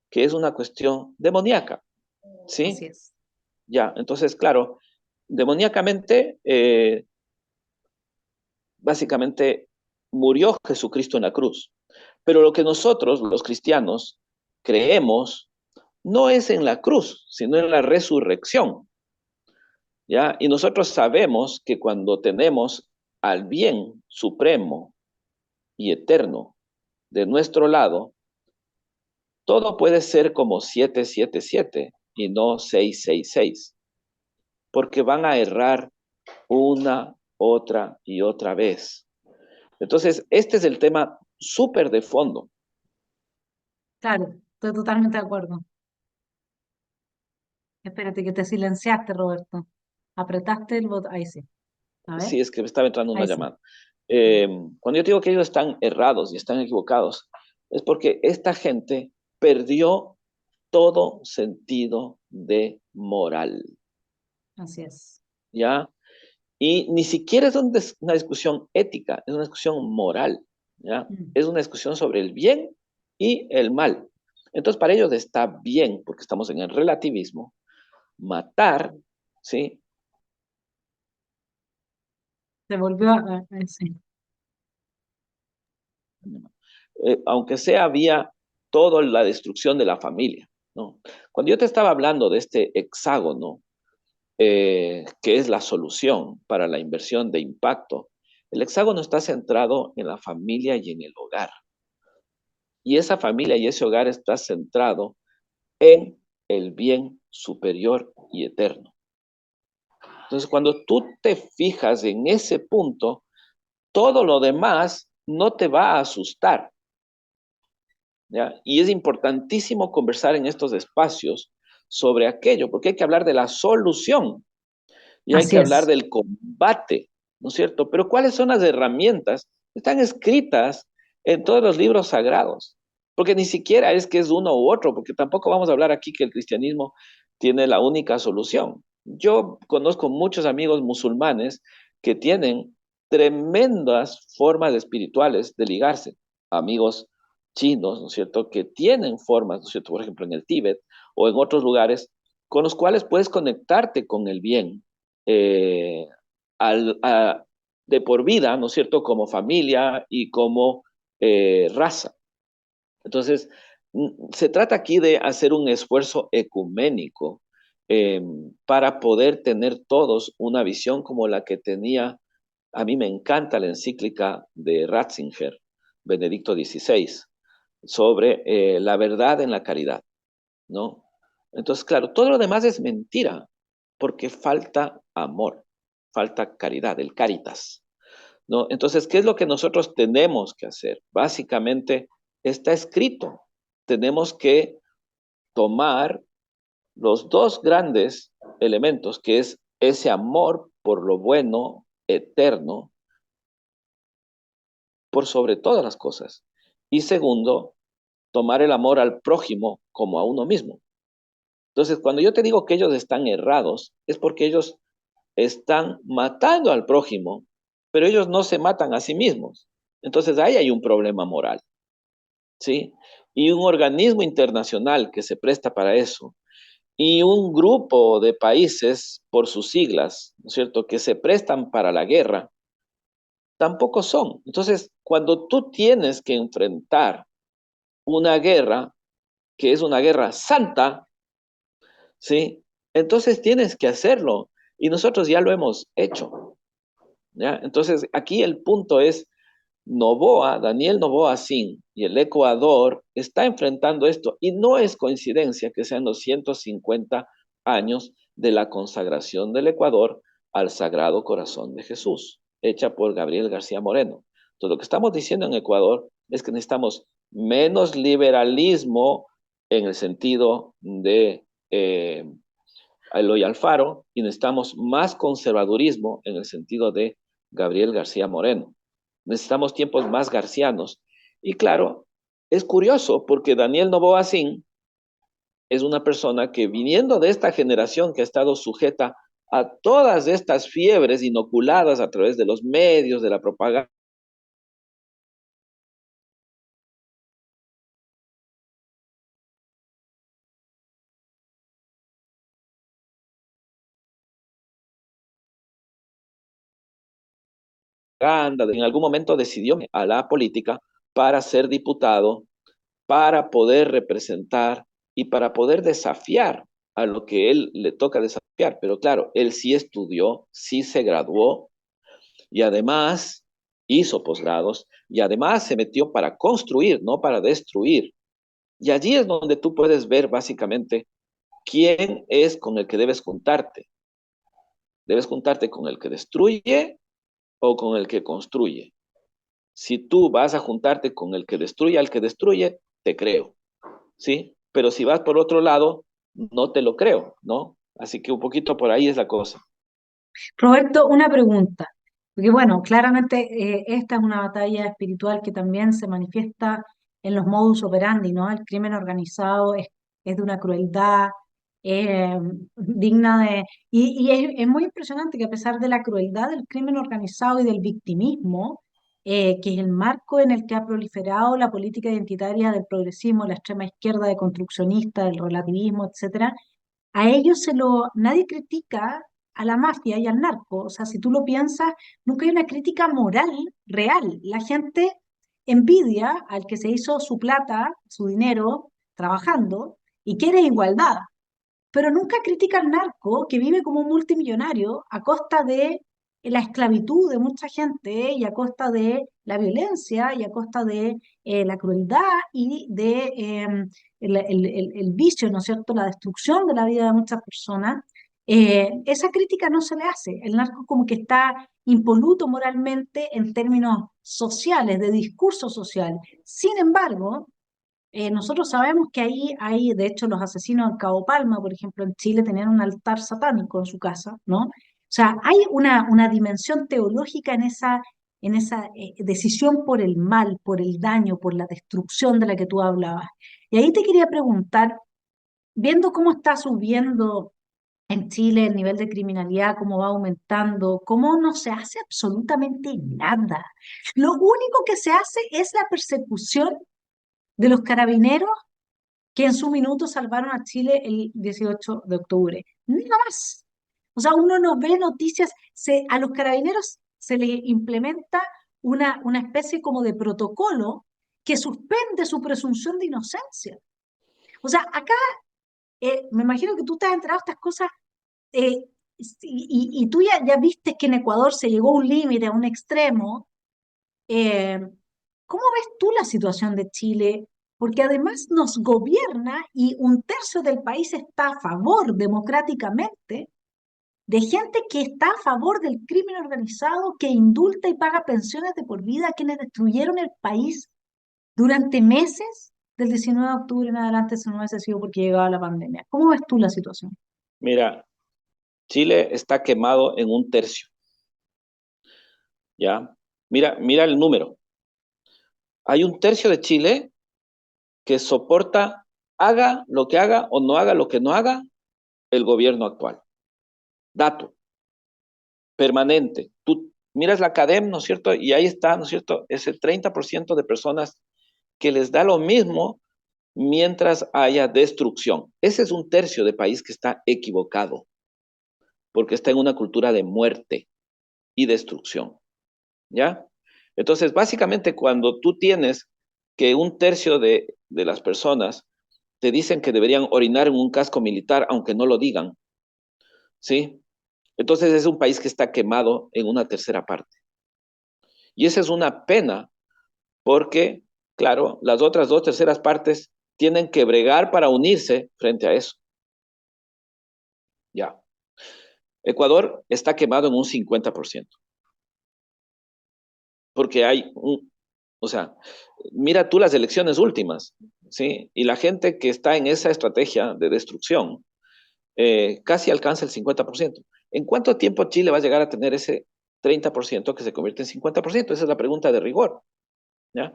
que es una cuestión demoníaca, Así ¿sí? es. Ya, entonces, claro, demoníacamente, básicamente murió Jesucristo en la cruz. Pero lo que nosotros, los cristianos, creemos no es en la cruz, sino en la resurrección, ¿ya? Y nosotros sabemos que cuando tenemos al bien supremo y eterno de nuestro lado, todo puede ser como 777 y no 666, porque van a errar una, otra y otra vez. Entonces, este es el tema súper de fondo. Claro, estoy totalmente de acuerdo. Espérate que te silenciaste, Roberto. Apretaste el botón. Ahí sí. A ver, Sí, es que me estaba entrando una ahí sí. llamada. Cuando yo digo que ellos están errados y están equivocados, es porque esta gente perdió todo sentido de moral, Así es. ¿ya? Y ni siquiera es una discusión ética, es una discusión moral, ¿ya? Mm. Es una discusión sobre el bien y el mal. Entonces, para ellos está bien, porque estamos en el relativismo, matar, ¿sí? Se volvió sí. Aunque sea vía toda la destrucción de la familia, ¿no? Cuando yo te estaba hablando de este hexágono, que es la solución para la inversión de impacto, el hexágono está centrado en la familia y en el hogar. Y esa familia y ese hogar está centrado en el bien superior y eterno. Entonces, cuando tú te fijas en ese punto, todo lo demás no te va a asustar, ¿ya? Y es importantísimo conversar en estos espacios sobre aquello, porque hay que hablar de la solución y hay Así que hablar es. del combate, ¿no es cierto? Pero ¿cuáles son las herramientas? Están escritas en todos los libros sagrados, porque ni siquiera es que es uno u otro, porque tampoco vamos a hablar aquí que el cristianismo tiene la única solución. Yo conozco muchos amigos musulmanes que tienen tremendas formas espirituales de ligarse, amigos chinos, ¿no es cierto?, que tienen formas, ¿no es cierto?, por ejemplo, en el Tíbet o en otros lugares, con los cuales puedes conectarte con el bien, eh, al, a, de por vida, ¿no es cierto?, como familia y como raza. Entonces, se trata aquí de hacer un esfuerzo ecuménico eh, para poder tener todos una visión como la que tenía. A mí me encanta la encíclica de Ratzinger, Benedicto XVI, sobre la verdad en la caridad, ¿no? Entonces, claro, todo lo demás es mentira, porque falta amor, falta caridad, el caritas, ¿no? Entonces, ¿qué es lo que nosotros tenemos que hacer? Básicamente está escrito. Tenemos que tomar los dos grandes elementos, que es ese amor por lo bueno, eterno, por sobre todas las cosas. Y segundo, tomar el amor al prójimo como a uno mismo. Entonces, cuando yo te digo que ellos están errados, es porque ellos están matando al prójimo, pero ellos no se matan a sí mismos. Entonces, ahí hay un problema moral, ¿sí? Y un organismo internacional que se presta para eso, y un grupo de países, por sus siglas, ¿no es cierto?, que se prestan para la guerra, tampoco son. Entonces, cuando tú tienes que enfrentar una guerra, que es una guerra santa, ¿sí? Entonces tienes que hacerlo. Y nosotros ya lo hemos hecho, ¿ya? Entonces, aquí el punto es, Noboa, Daniel Noboa Sin y el Ecuador está enfrentando esto. Y no es coincidencia que sean los 150 años de la consagración del Ecuador al Sagrado Corazón de Jesús, hecha por Gabriel García Moreno. Entonces, lo que estamos diciendo en Ecuador es que necesitamos menos liberalismo en el sentido de Eloy Alfaro y necesitamos más conservadurismo en el sentido de Gabriel García Moreno. Necesitamos tiempos más garcianos. Y claro, es curioso porque Daniel Noboa Sin es una persona que viniendo de esta generación que ha estado sujeta a todas estas fiebres inoculadas a través de los medios, de la propaganda, en algún momento decidió a la política para ser diputado, para poder representar y para poder desafiar a lo que él le toca desafiar. Pero claro, él sí estudió, sí se graduó y además hizo posgrados y además se metió para construir, no para destruir. Y allí es donde tú puedes ver básicamente quién es con el que debes juntarte. Debes juntarte con el que destruye o con el que construye. Si tú vas a juntarte con el que destruye al que destruye, te creo. ¿Sí? Pero si vas por otro lado, no te lo creo, ¿no? Así que un poquito por ahí es la cosa. Roberto, una pregunta, porque bueno, claramente esta es una batalla espiritual que también se manifiesta en los modus operandi, ¿no? El crimen organizado es de una crueldad eh, digna de... Y es muy impresionante que a pesar de la crueldad del crimen organizado y del victimismo, que es el marco en el que ha proliferado la política identitaria del progresismo, la extrema izquierda de construccionista, del relativismo, etcétera, a ellos nadie critica a la mafia y al narco. O sea, si tú lo piensas, nunca hay una crítica moral real. La gente envidia al que se hizo su plata, su dinero, trabajando y quiere igualdad, pero nunca critica al narco que vive como un multimillonario a costa de la esclavitud de mucha gente y a costa de la violencia y a costa de la crueldad y de el vicio, ¿no es cierto?, la destrucción de la vida de muchas personas. Esa crítica no se le hace. El narco como que está impoluto moralmente en términos sociales, de discurso social. Sin embargo, nosotros sabemos que ahí hay, de hecho, los asesinos en Cabo Palma, por ejemplo, en Chile, tenían un altar satánico en su casa, ¿no? O sea, hay una dimensión teológica en esa decisión por el mal, por el daño, por la destrucción de la que tú hablabas. Y ahí te quería preguntar, viendo cómo está subiendo en Chile el nivel de criminalidad, cómo va aumentando, cómo no se hace absolutamente nada. Lo único que se hace es la persecución de los carabineros que en su minuto salvaron a Chile el 18 de octubre. Nada más. O sea, uno no ve noticias, a los carabineros se les implementa una especie como de protocolo que suspende su presunción de inocencia. O sea, acá Me imagino que tú te has enterado de estas cosas eh, y tú ya viste que en Ecuador se llegó a un límite, a un extremo. eh, ¿Cómo ves tú la situación de Chile? Porque además nos gobierna y un tercio del país está a favor democráticamente de gente que está a favor del crimen organizado, que indulta y paga pensiones de por vida a quienes destruyeron el país durante meses, del 19 de octubre en adelante, si no hubiese sido porque llegaba la pandemia. ¿Cómo ves tú la situación? Mira, Chile está quemado en un tercio, ¿ya? Mira el número. Hay un tercio de Chile que soporta, haga lo que haga o no haga lo que no haga el gobierno actual. Dato, permanente. Tú miras la academia, ¿no es cierto? Y ahí está, ¿no es cierto? Es el 30% de personas que les da lo mismo mientras haya destrucción. Ese es un tercio de país que está equivocado, porque está en una cultura de muerte y destrucción, ¿ya? Entonces, básicamente, cuando tú tienes que un tercio de las personas te dicen que deberían orinar en un casco militar, aunque no lo digan, ¿sí? Entonces es un país que está quemado en una tercera parte. Y esa es una pena porque, claro, las otras dos terceras partes tienen que bregar para unirse frente a eso. Ya. Ecuador está quemado en un 50%, porque o sea, mira tú las elecciones últimas, ¿sí? Y la gente que está en esa estrategia de destrucción casi alcanza el 50%. ¿En cuánto tiempo Chile va a llegar a tener ese 30% que se convierte en 50%? Esa es la pregunta de rigor, ¿ya?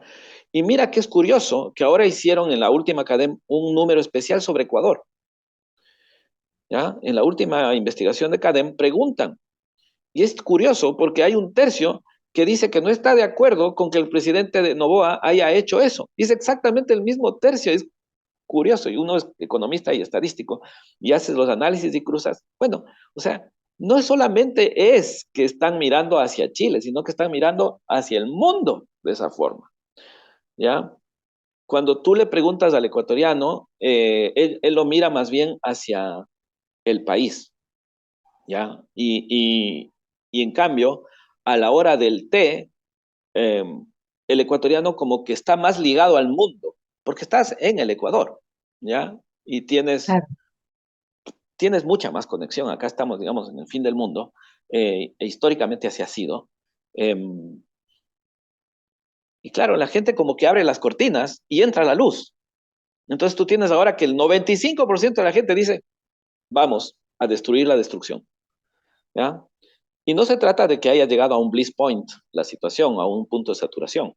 Y mira que es curioso que ahora hicieron en la última cadena un número especial sobre Ecuador, ¿ya? En la última investigación de CADEM preguntan, y es curioso porque hay un tercio que dice que no está de acuerdo con que el presidente de Noboa haya hecho eso. Dice exactamente el mismo tercio, es curioso, y uno es economista y estadístico, y haces los análisis y cruzas. Bueno, o sea, no solamente es que están mirando hacia Chile, sino que están mirando hacia el mundo de esa forma, ¿ya? Cuando tú le preguntas al ecuatoriano, él lo mira más bien hacia el país, ¿ya? Y en cambio, a la hora del té, eh, el ecuatoriano como que está más ligado al mundo, porque estás en el Ecuador, ¿ya? Y Claro. tienes mucha más conexión. Acá estamos, digamos, en el fin del mundo, e históricamente así ha sido. Eh, y claro, la gente como que abre las cortinas y entra la luz. Entonces tú tienes ahora que el 95% de la gente dice, vamos a destruir la destrucción, ¿ya? Y no se trata de que haya llegado a un bliss point la situación, a un punto de saturación.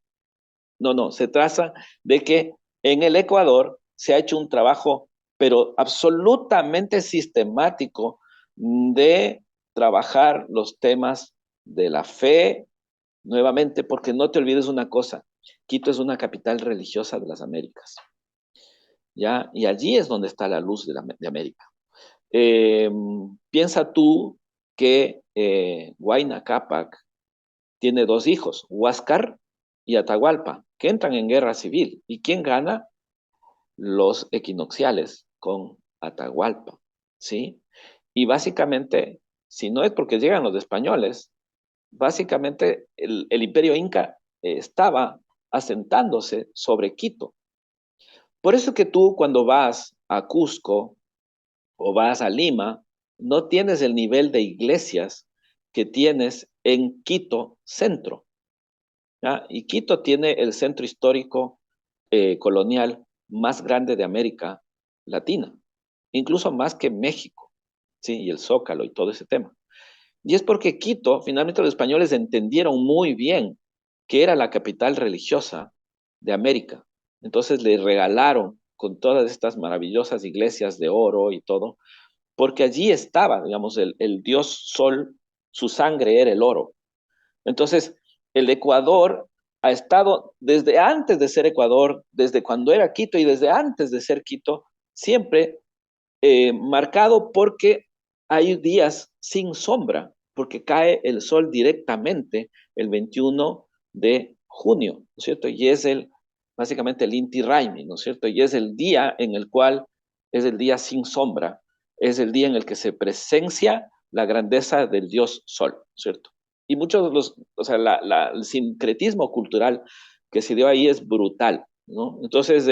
No, no, se trata de que en el Ecuador se ha hecho un trabajo, pero absolutamente sistemático, de trabajar los temas de la fe nuevamente, porque no te olvides una cosa, Quito es una capital religiosa de las Américas, ¿ya? Y allí es donde está la luz de América. Eh, Piensa tú que Huayna Cápac tiene dos hijos, Huáscar y Atahualpa, que entran en guerra civil. ¿Y quién gana? Los equinocciales con Atahualpa, ¿sí? Y básicamente, si no es porque llegan los españoles, básicamente el imperio inca estaba asentándose sobre Quito. Por eso que tú cuando vas a Cusco o vas a Lima, no tienes el nivel de iglesias que tienes en Quito centro, ¿ya? Y Quito tiene el centro histórico colonial más grande de América Latina, incluso más que México, ¿sí? Y el Zócalo y todo ese tema. Y es porque Quito, finalmente los españoles entendieron muy bien que era la capital religiosa de América. Entonces le regalaron con todas estas maravillosas iglesias de oro y todo, porque allí estaba, digamos, el dios Sol, su sangre era el oro. Entonces, el Ecuador ha estado desde antes de ser Ecuador, desde cuando era Quito y desde antes de ser Quito, siempre marcado porque hay días sin sombra, porque cae el sol directamente el 21 de junio, ¿no es cierto? Y es básicamente el Inti Raymi, ¿no es cierto? Y es el día en el cual es el día sin sombra, es el día en el que se presencia la grandeza del Dios Sol, ¿cierto? Y muchos de los, o sea, el sincretismo cultural que se dio ahí es brutal, ¿no? Entonces,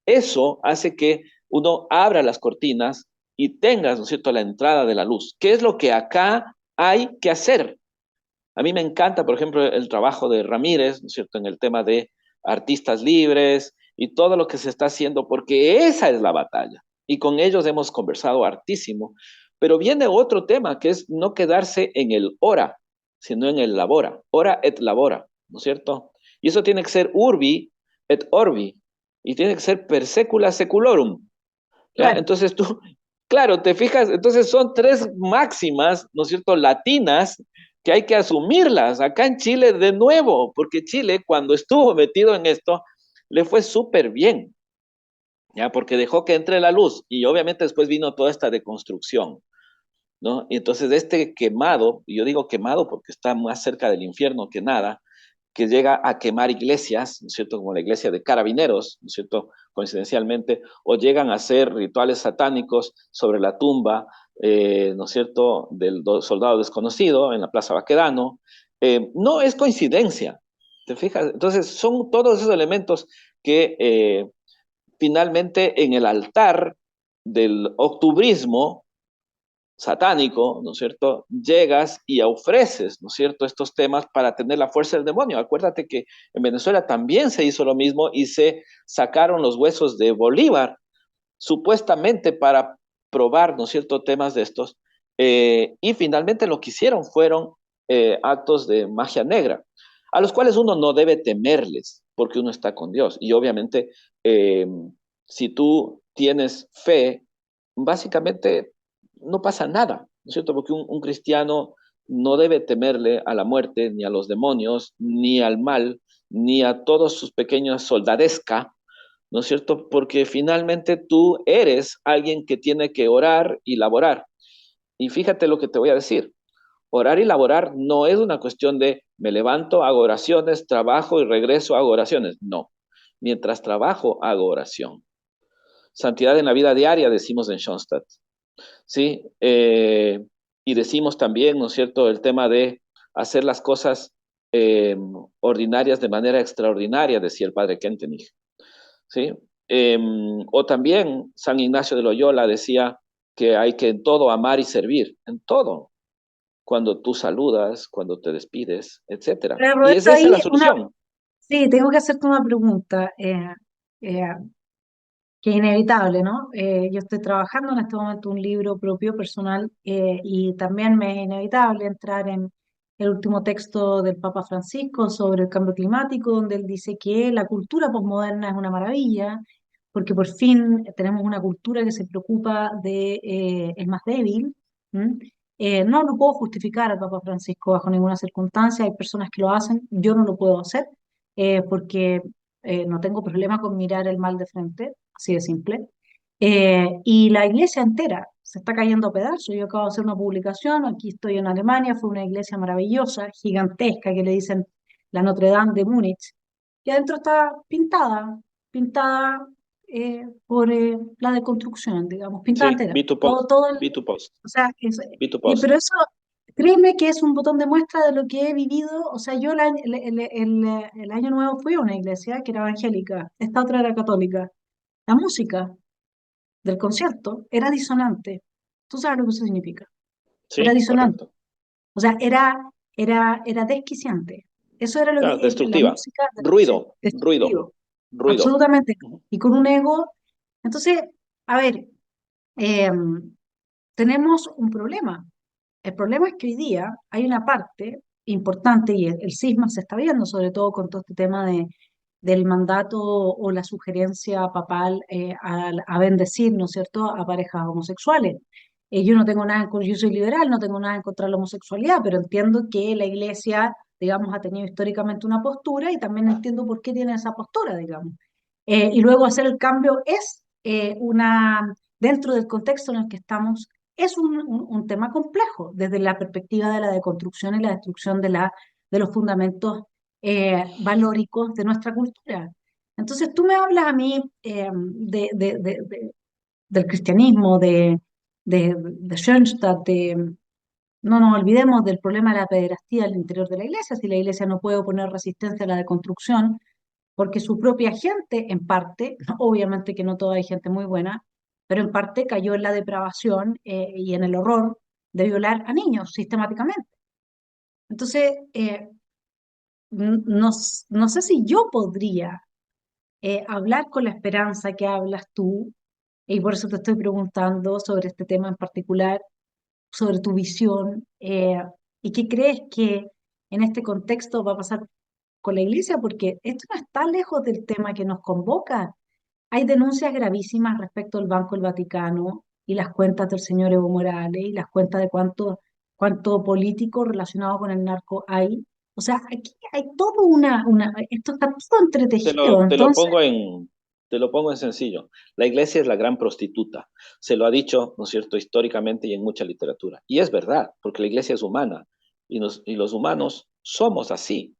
eso hace que uno abra las cortinas y tengas, ¿no es cierto?, la entrada de la luz. ¿Qué es lo que acá hay que hacer? A mí me encanta, por ejemplo, el trabajo de Ramírez, ¿no es cierto?, en el tema de artistas libres y todo lo que se está haciendo, porque esa es la batalla. Y con ellos hemos conversado hartísimo. Pero viene otro tema, que es no quedarse en el ora, sino en el labora. Ora et labora, ¿no es cierto? Y eso tiene que ser urbi et orbi, y tiene que ser per secula seculorum. ¿Ya? Claro. Entonces tú, claro, te fijas, entonces son tres máximas, ¿no es cierto?, latinas, que hay que asumirlas acá en Chile de nuevo, porque Chile cuando estuvo metido en esto, le fue súper bien, ¿ya? Porque dejó que entre la luz y obviamente después vino toda esta deconstrucción, ¿no? Y entonces este quemado, y yo digo quemado porque está más cerca del infierno que nada, que llega a quemar iglesias, ¿no es cierto?, como la iglesia de Carabineros, ¿no es cierto?, coincidencialmente, o llegan a hacer rituales satánicos sobre la tumba, ¿no es cierto?, del soldado desconocido en la Plaza Baquedano. No es coincidencia, ¿te fijas? Entonces, son todos esos elementos que finalmente en el altar del octubrismo satánico, ¿no es cierto?, llegas y ofreces, ¿no es cierto?, estos temas para tener la fuerza del demonio. Acuérdate que en Venezuela también se hizo lo mismo y se sacaron los huesos de Bolívar, supuestamente para probar, ¿no es cierto?, temas de estos. Y finalmente lo que hicieron fueron actos de magia negra, a los cuales uno no debe temerles, porque uno está con Dios. Y obviamente, eh, si tú tienes fe, básicamente no pasa nada, ¿no es cierto? Porque un cristiano no debe temerle a la muerte, ni a los demonios, ni al mal, ni a todos sus pequeños soldadesca, ¿no es cierto? Porque finalmente tú eres alguien que tiene que orar y laborar. Y fíjate lo que te voy a decir. Orar y laborar no es una cuestión de me levanto, hago oraciones, trabajo y regreso, hago oraciones. No. Mientras trabajo, hago oración. Santidad en la vida diaria, decimos en Schoenstatt. ¿Sí? Y decimos también, ¿no es cierto?, el tema de hacer las cosas ordinarias de manera extraordinaria, decía el padre Kentenich. ¿Sí? Eh, o también San Ignacio de Loyola decía que hay que en todo amar y servir, en todo, cuando tú saludas, cuando te despides, etcétera. Pero, Y es Roberto, esa ahí la solución. sí, tengo que hacerte una pregunta. Eh, que es inevitable, ¿no? Yo estoy trabajando en este momento un libro propio, personal, y también me es inevitable entrar en el último texto del Papa Francisco sobre el cambio climático, donde él dice que la cultura posmoderna es una maravilla, porque por fin tenemos una cultura que se preocupa de el más débil. ¿M? No lo puedo justificar al Papa Francisco bajo ninguna circunstancia, hay personas que lo hacen, yo no lo puedo hacer, porque no tengo problema con mirar el mal de frente, así de simple. Y la iglesia entera se está cayendo a pedazos. Yo acabo de hacer una publicación, aquí estoy en Alemania, fue una iglesia maravillosa, gigantesca, que le dicen la Notre Dame de Múnich, y adentro está pintada, pintada por la deconstrucción, digamos, pintada Sí, entera. vi tu Todo, post, todo vi tu post, o sea, vi tu pero post. eso, créeme que es un botón de muestra de lo que he vivido. O sea, yo el año nuevo fui a una iglesia que era evangélica, esta otra era católica. La música del concierto era disonante. ¿Tú sabes lo que eso significa? Era Sí, disonante. correcto. O sea, era desquiciante. Eso era lo Claro, que la destructiva. música del concierto, Ruido, ruido, destructivo, ruido. absolutamente. Ujú. Y con un ego. Entonces, a ver, tenemos un problema. El problema es que hoy día hay una parte importante y el cisma se está viendo, sobre todo con todo este tema del mandato o la sugerencia papal a bendecir, ¿no es cierto?, a parejas homosexuales. Yo no tengo nada, yo soy liberal, no tengo nada en contra de la homosexualidad, pero entiendo que la iglesia, digamos, ha tenido históricamente una postura y también entiendo por qué tiene esa postura, digamos. Y luego hacer el cambio es dentro del contexto en el que estamos, es un tema complejo desde la perspectiva de la deconstrucción y la destrucción de los fundamentos valóricos de nuestra cultura. Entonces tú me hablas a mí del cristianismo, de Schoenstatt, no nos olvidemos del problema de la pederastía al interior de la iglesia, si la iglesia no puede oponer resistencia a la deconstrucción, porque su propia gente, en parte, obviamente que no toda hay gente muy buena, pero en parte cayó en la depravación y en el horror de violar a niños sistemáticamente. Entonces, no, no sé si yo podría hablar con la esperanza que hablas tú, y por eso te estoy preguntando sobre este tema en particular, sobre tu visión, y qué crees que en este contexto va a pasar con la iglesia, porque esto no está lejos del tema que nos convoca. Hay denuncias gravísimas respecto al Banco del Vaticano y las cuentas del señor Evo Morales y las cuentas de cuánto político relacionado con el narco hay. O sea, aquí hay todo esto está todo Te entretejido. lo, te lo Entonces, pongo en, te lo pongo en sencillo. La iglesia es la gran prostituta. Se lo ha dicho, ¿no es cierto?, históricamente y en mucha literatura. Y es verdad, porque la iglesia es humana y los humanos somos así.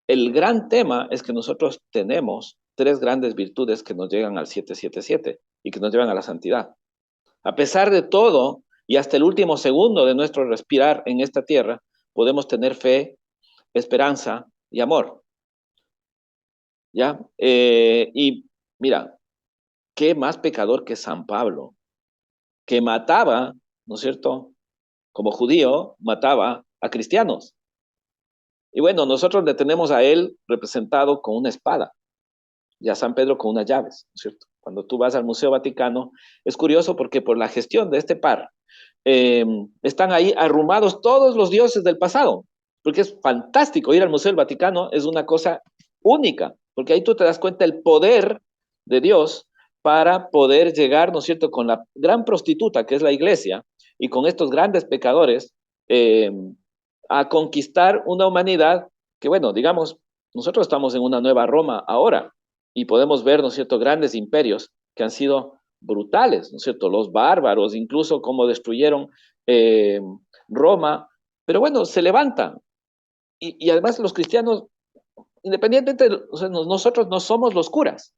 El gran tema es que nosotros tenemos tres grandes virtudes que nos llegan al 777 y que nos llevan a la santidad. A pesar de todo, y hasta el último segundo de nuestro respirar en esta tierra, podemos tener fe, esperanza y amor. ¿Ya? Y mira, ¿qué más pecador que San Pablo, que mataba, ¿no es cierto? Como judío, mataba a cristianos. Y bueno, nosotros le tenemos a él representado con una espada y a San Pedro con unas llaves, ¿no es cierto? Cuando tú vas al Museo Vaticano, es curioso porque por la gestión de este par, eh, están ahí arrumados todos los dioses del pasado, porque es fantástico ir al Museo del Vaticano, es una cosa única, porque ahí tú te das cuenta el poder de Dios para poder llegar, ¿no es cierto?, con la gran prostituta que es la iglesia y con estos grandes pecadores eh, a conquistar una humanidad que, bueno, digamos, nosotros estamos en una nueva Roma ahora y podemos ver, ¿no es cierto?, grandes imperios que han sido brutales, ¿no es cierto? Los bárbaros, incluso cómo destruyeron eh, Roma, pero bueno, se levantan. Y además los cristianos, independientemente, o sea, nosotros no somos los curas,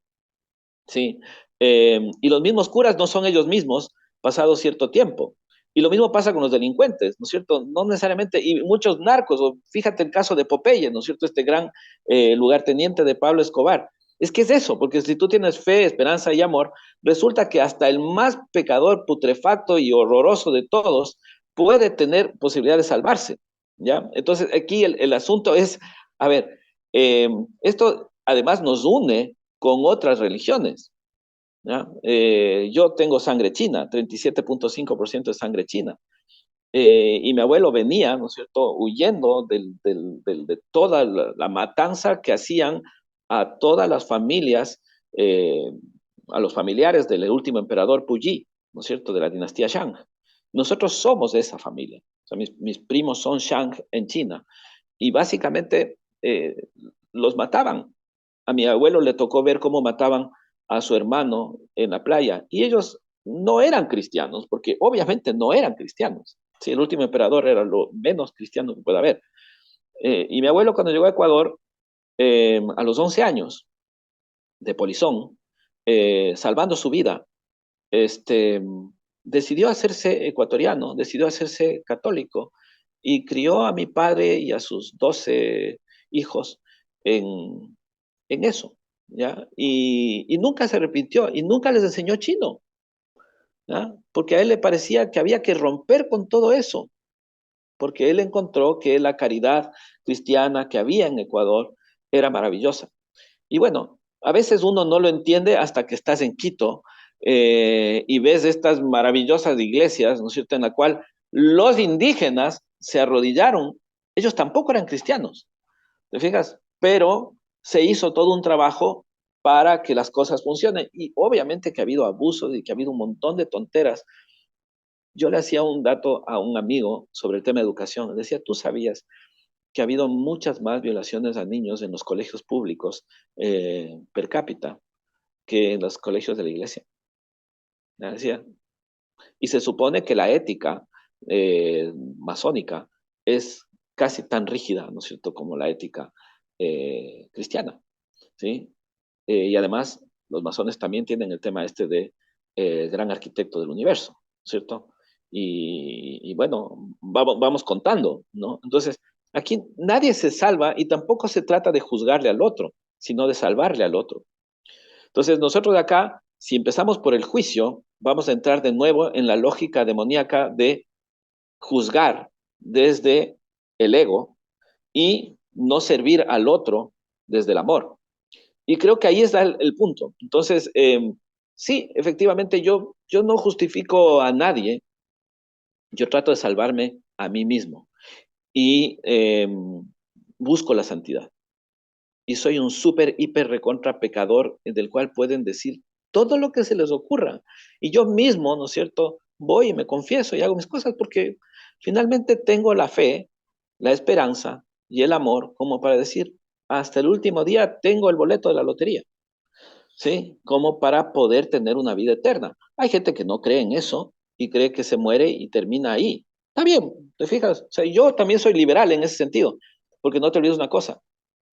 ¿sí? Y los mismos curas no son ellos mismos pasado cierto tiempo. Y lo mismo pasa con los delincuentes, ¿no es cierto? No necesariamente, y muchos narcos, o fíjate el caso de Popeye, ¿no es cierto? Este gran lugarteniente de Pablo Escobar. Es que es eso, porque si tú tienes fe, esperanza y amor, resulta que hasta el más pecador, putrefacto y horroroso de todos puede tener posibilidad de salvarse, ¿ya? Entonces aquí el asunto es, a ver, esto además nos une con otras religiones, ¿ya? Yo tengo sangre china, 37.5% de sangre china. Y mi abuelo venía, ¿no es cierto?, huyendo de toda la matanza que hacían a todas las familias, eh, a los familiares del último emperador Puyi, ¿no es cierto?, de la dinastía Shang. Nosotros somos de esa familia. O sea, mis primos son Shang en China. Y básicamente los mataban. A mi abuelo le tocó ver cómo mataban a su hermano en la playa. Y ellos no eran cristianos, porque obviamente no eran cristianos. Sí, el último emperador era lo menos cristiano que pueda haber. Y mi abuelo cuando llegó a Ecuador, a los 11 años, de polizón, salvando su vida, este, decidió hacerse ecuatoriano, decidió hacerse católico y crió a mi padre y a sus 12 hijos en, en eso, ¿ya? Y nunca se arrepintió y nunca les enseñó chino, ¿ya? Porque a él le parecía que había que romper con todo eso, porque él encontró que la caridad cristiana que había en Ecuador era maravillosa. Y bueno, a veces uno no lo entiende hasta que estás en Quito y ves estas maravillosas iglesias, ¿no es cierto?, en la cual los indígenas se arrodillaron. Ellos tampoco eran cristianos, ¿te fijas? Pero se hizo todo un trabajo para que las cosas funcionen. Y obviamente que ha habido abusos y que ha habido un montón de tonteras. Yo le hacía un dato a un amigo sobre el tema de educación. Le decía, ¿tú sabías que ha habido muchas más violaciones a niños en los colegios públicos per cápita que en los colegios de la iglesia? ¿Ya? Decía. Y se supone que la ética masónica es casi tan rígida, ¿no es cierto?, como la ética cristiana, ¿sí? Y además, los masones también tienen el tema este de gran arquitecto del universo, ¿cierto? Y bueno, vamos contando, ¿no? Entonces, aquí nadie se salva y tampoco se trata de juzgarle al otro, sino de salvarle al otro. Entonces, nosotros de acá, si empezamos por el juicio, vamos a entrar de nuevo en la lógica demoníaca de juzgar desde el ego y no servir al otro desde el amor. Y creo que ahí está el punto. Entonces, sí, efectivamente, yo no justifico a nadie, yo trato de salvarme a mí mismo y busco la santidad. Y soy un súper, hiper, recontra pecador del cual pueden decir todo lo que se les ocurra. Y yo mismo, ¿no es cierto? Voy y me confieso y hago mis cosas porque finalmente tengo la fe, la esperanza y el amor como para decir, hasta el último día tengo el boleto de la lotería. ¿Sí? Como para poder tener una vida eterna. Hay gente que no cree en eso y cree que se muere y termina ahí. Está bien, te fijas. O sea, yo también soy liberal en ese sentido, porque no te olvides una cosa,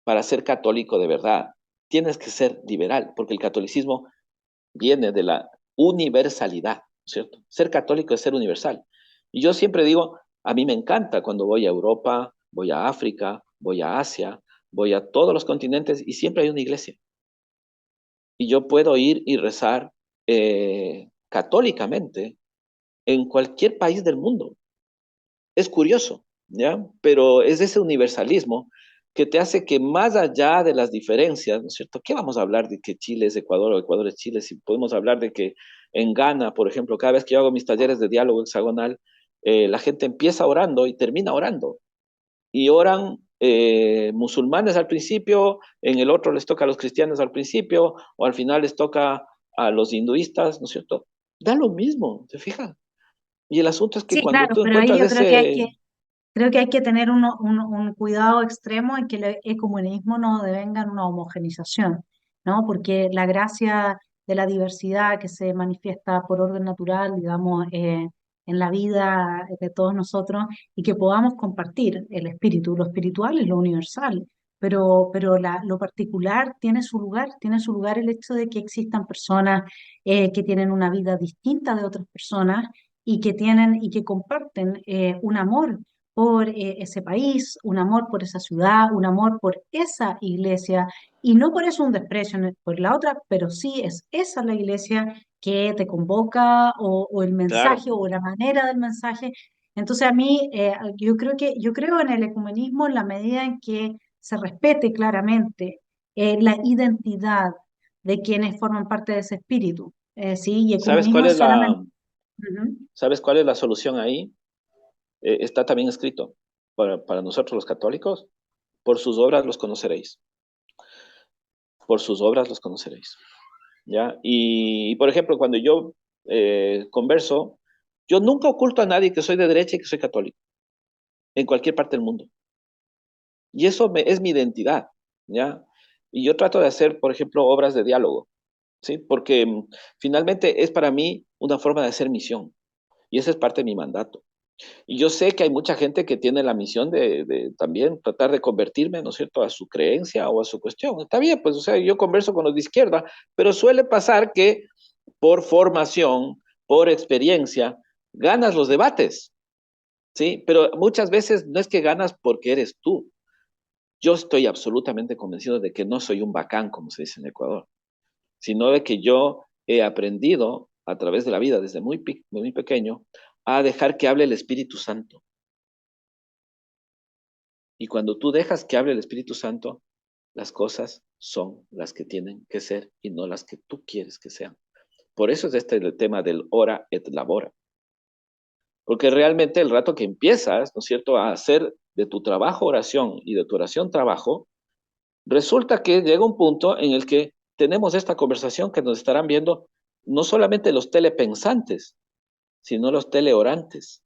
para ser católico de verdad, tienes que ser liberal, porque el catolicismo viene de la universalidad, ¿cierto? Ser católico es ser universal. Y yo siempre digo, a mí me encanta cuando voy a Europa, voy a África, voy a Asia, voy a todos los continentes y siempre hay una iglesia y yo puedo ir y rezar católicamente en cualquier país del mundo. Es curioso, ¿ya? Pero es ese universalismo que te hace que más allá de las diferencias, ¿no es cierto? ¿Qué vamos a hablar de que Chile es Ecuador o Ecuador es Chile? Si podemos hablar de que en Ghana, por ejemplo, cada vez que yo hago mis talleres de diálogo hexagonal, la gente empieza orando y termina orando y oran musulmanes al principio, en el otro les toca a los cristianos al principio, o al final les toca a los hinduistas, ¿no es cierto? Da lo mismo, ¿te fijas? Y el asunto es que Sí, cuando claro, tú pero ahí encuentras yo ese, creo que hay que tener un cuidado extremo en que el ecumenismo no devenga en una homogenización, ¿no? Porque la gracia de la diversidad que se manifiesta por orden natural, digamos, en la vida de todos nosotros y que podamos compartir el espíritu. Lo espiritual es lo universal, pero lo particular tiene su lugar el hecho de que existan personas que tienen una vida distinta de otras personas y que tienen y que comparten un amor por ese país, un amor por esa ciudad, un amor por esa iglesia, y no por eso un desprecio por la otra, pero sí es esa la iglesia que te convoca o el claro, mensaje o la manera del mensaje. Entonces a mí yo creo en el ecumenismo en la medida en que se respete claramente la identidad de quienes forman parte de ese espíritu. Sí, y ¿sabes ecumenismo cuál es es solamente... Ujú. sabes cuál es la solución ahí? Está también escrito para nosotros los católicos, por sus obras los conoceréis, por sus obras los conoceréis. ¿Ya? Por ejemplo, cuando yo converso, yo nunca oculto a nadie que soy de derecha y que soy católico, en cualquier parte del mundo. Y eso es mi identidad, ¿ya? Y yo trato de hacer, por ejemplo, obras de diálogo, ¿sí? Porque finalmente es para mí una forma de hacer misión, y esa es parte de mi mandato. Y yo sé que hay mucha gente que tiene la misión de también tratar de convertirme, ¿no es cierto?, a su creencia o a su cuestión. Está bien, pues, o sea, yo converso con los de izquierda, pero suele pasar que por formación, por experiencia, ganas los debates, ¿sí? Pero muchas veces no es que ganas porque eres tú. Yo estoy absolutamente convencido de que no soy un bacán, como se dice en Ecuador, sino de que yo he aprendido a través de la vida, desde muy pequeño, a dejar que hable el Espíritu Santo. Y cuando tú dejas que hable el Espíritu Santo, las cosas son las que tienen que ser y no las que tú quieres que sean. Por eso es este el tema del ora et labora. Porque realmente el rato que empiezas, ¿no es cierto?, a hacer de tu trabajo oración y de tu oración trabajo, resulta que llega un punto en el que tenemos esta conversación que nos estarán viendo no solamente los telepensantes, sino los teleorantes.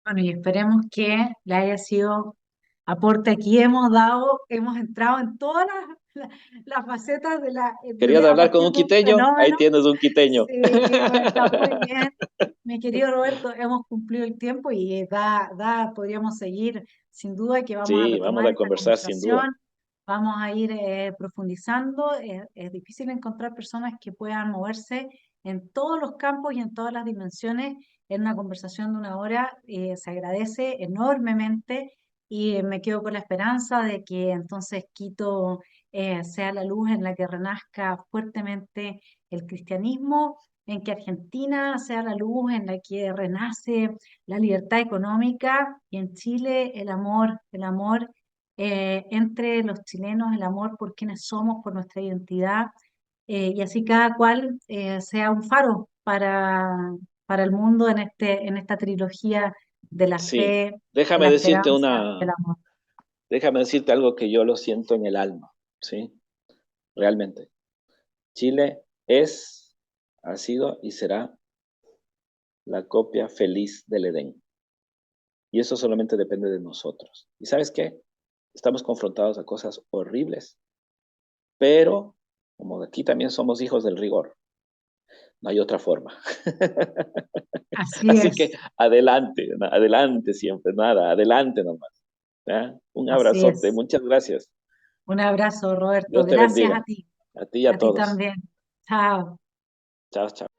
Bueno, y esperemos que le haya sido aporte. Aquí hemos dado, hemos entrado en todas las facetas ¿Querías a hablar con partir un de un quiteño? Ahí fenómeno. tienes un quiteño. Sí, bueno, está muy bien. Mi querido Roberto, hemos cumplido el tiempo y podríamos seguir sin duda que vamos a Sí, vamos retomar a esta conversar sin duda. conversación. vamos a ir profundizando. Es difícil encontrar personas que puedan moverse en todos los campos y en todas las dimensiones en una conversación de una hora. Se agradece enormemente y me quedo con la esperanza de que entonces Quito sea la luz en la que renazca fuertemente el cristianismo, en que Argentina sea la luz en la que renace la libertad económica y en Chile el amor entre los chilenos, el amor por quienes somos, por nuestra identidad, y así cada cual sea un faro para el mundo en esta trilogía de la Sí, fe, de déjame la decirte esperanza, del amor. déjame decirte algo que yo lo siento en el alma, ¿sí? Realmente. Chile es, ha sido y será la copia feliz del Edén. Y eso solamente depende de nosotros. ¿Y sabes qué? Estamos confrontados a cosas horribles, pero como aquí también somos hijos del rigor, no hay otra forma. Así Así que es, adelante, adelante siempre, nada, adelante nomás. ¿Ya? Un así abrazote, es. muchas gracias. Un abrazo, Roberto. Dios te Gracias bendiga, a ti y a a ti todos. también. Chao. Chao, chao.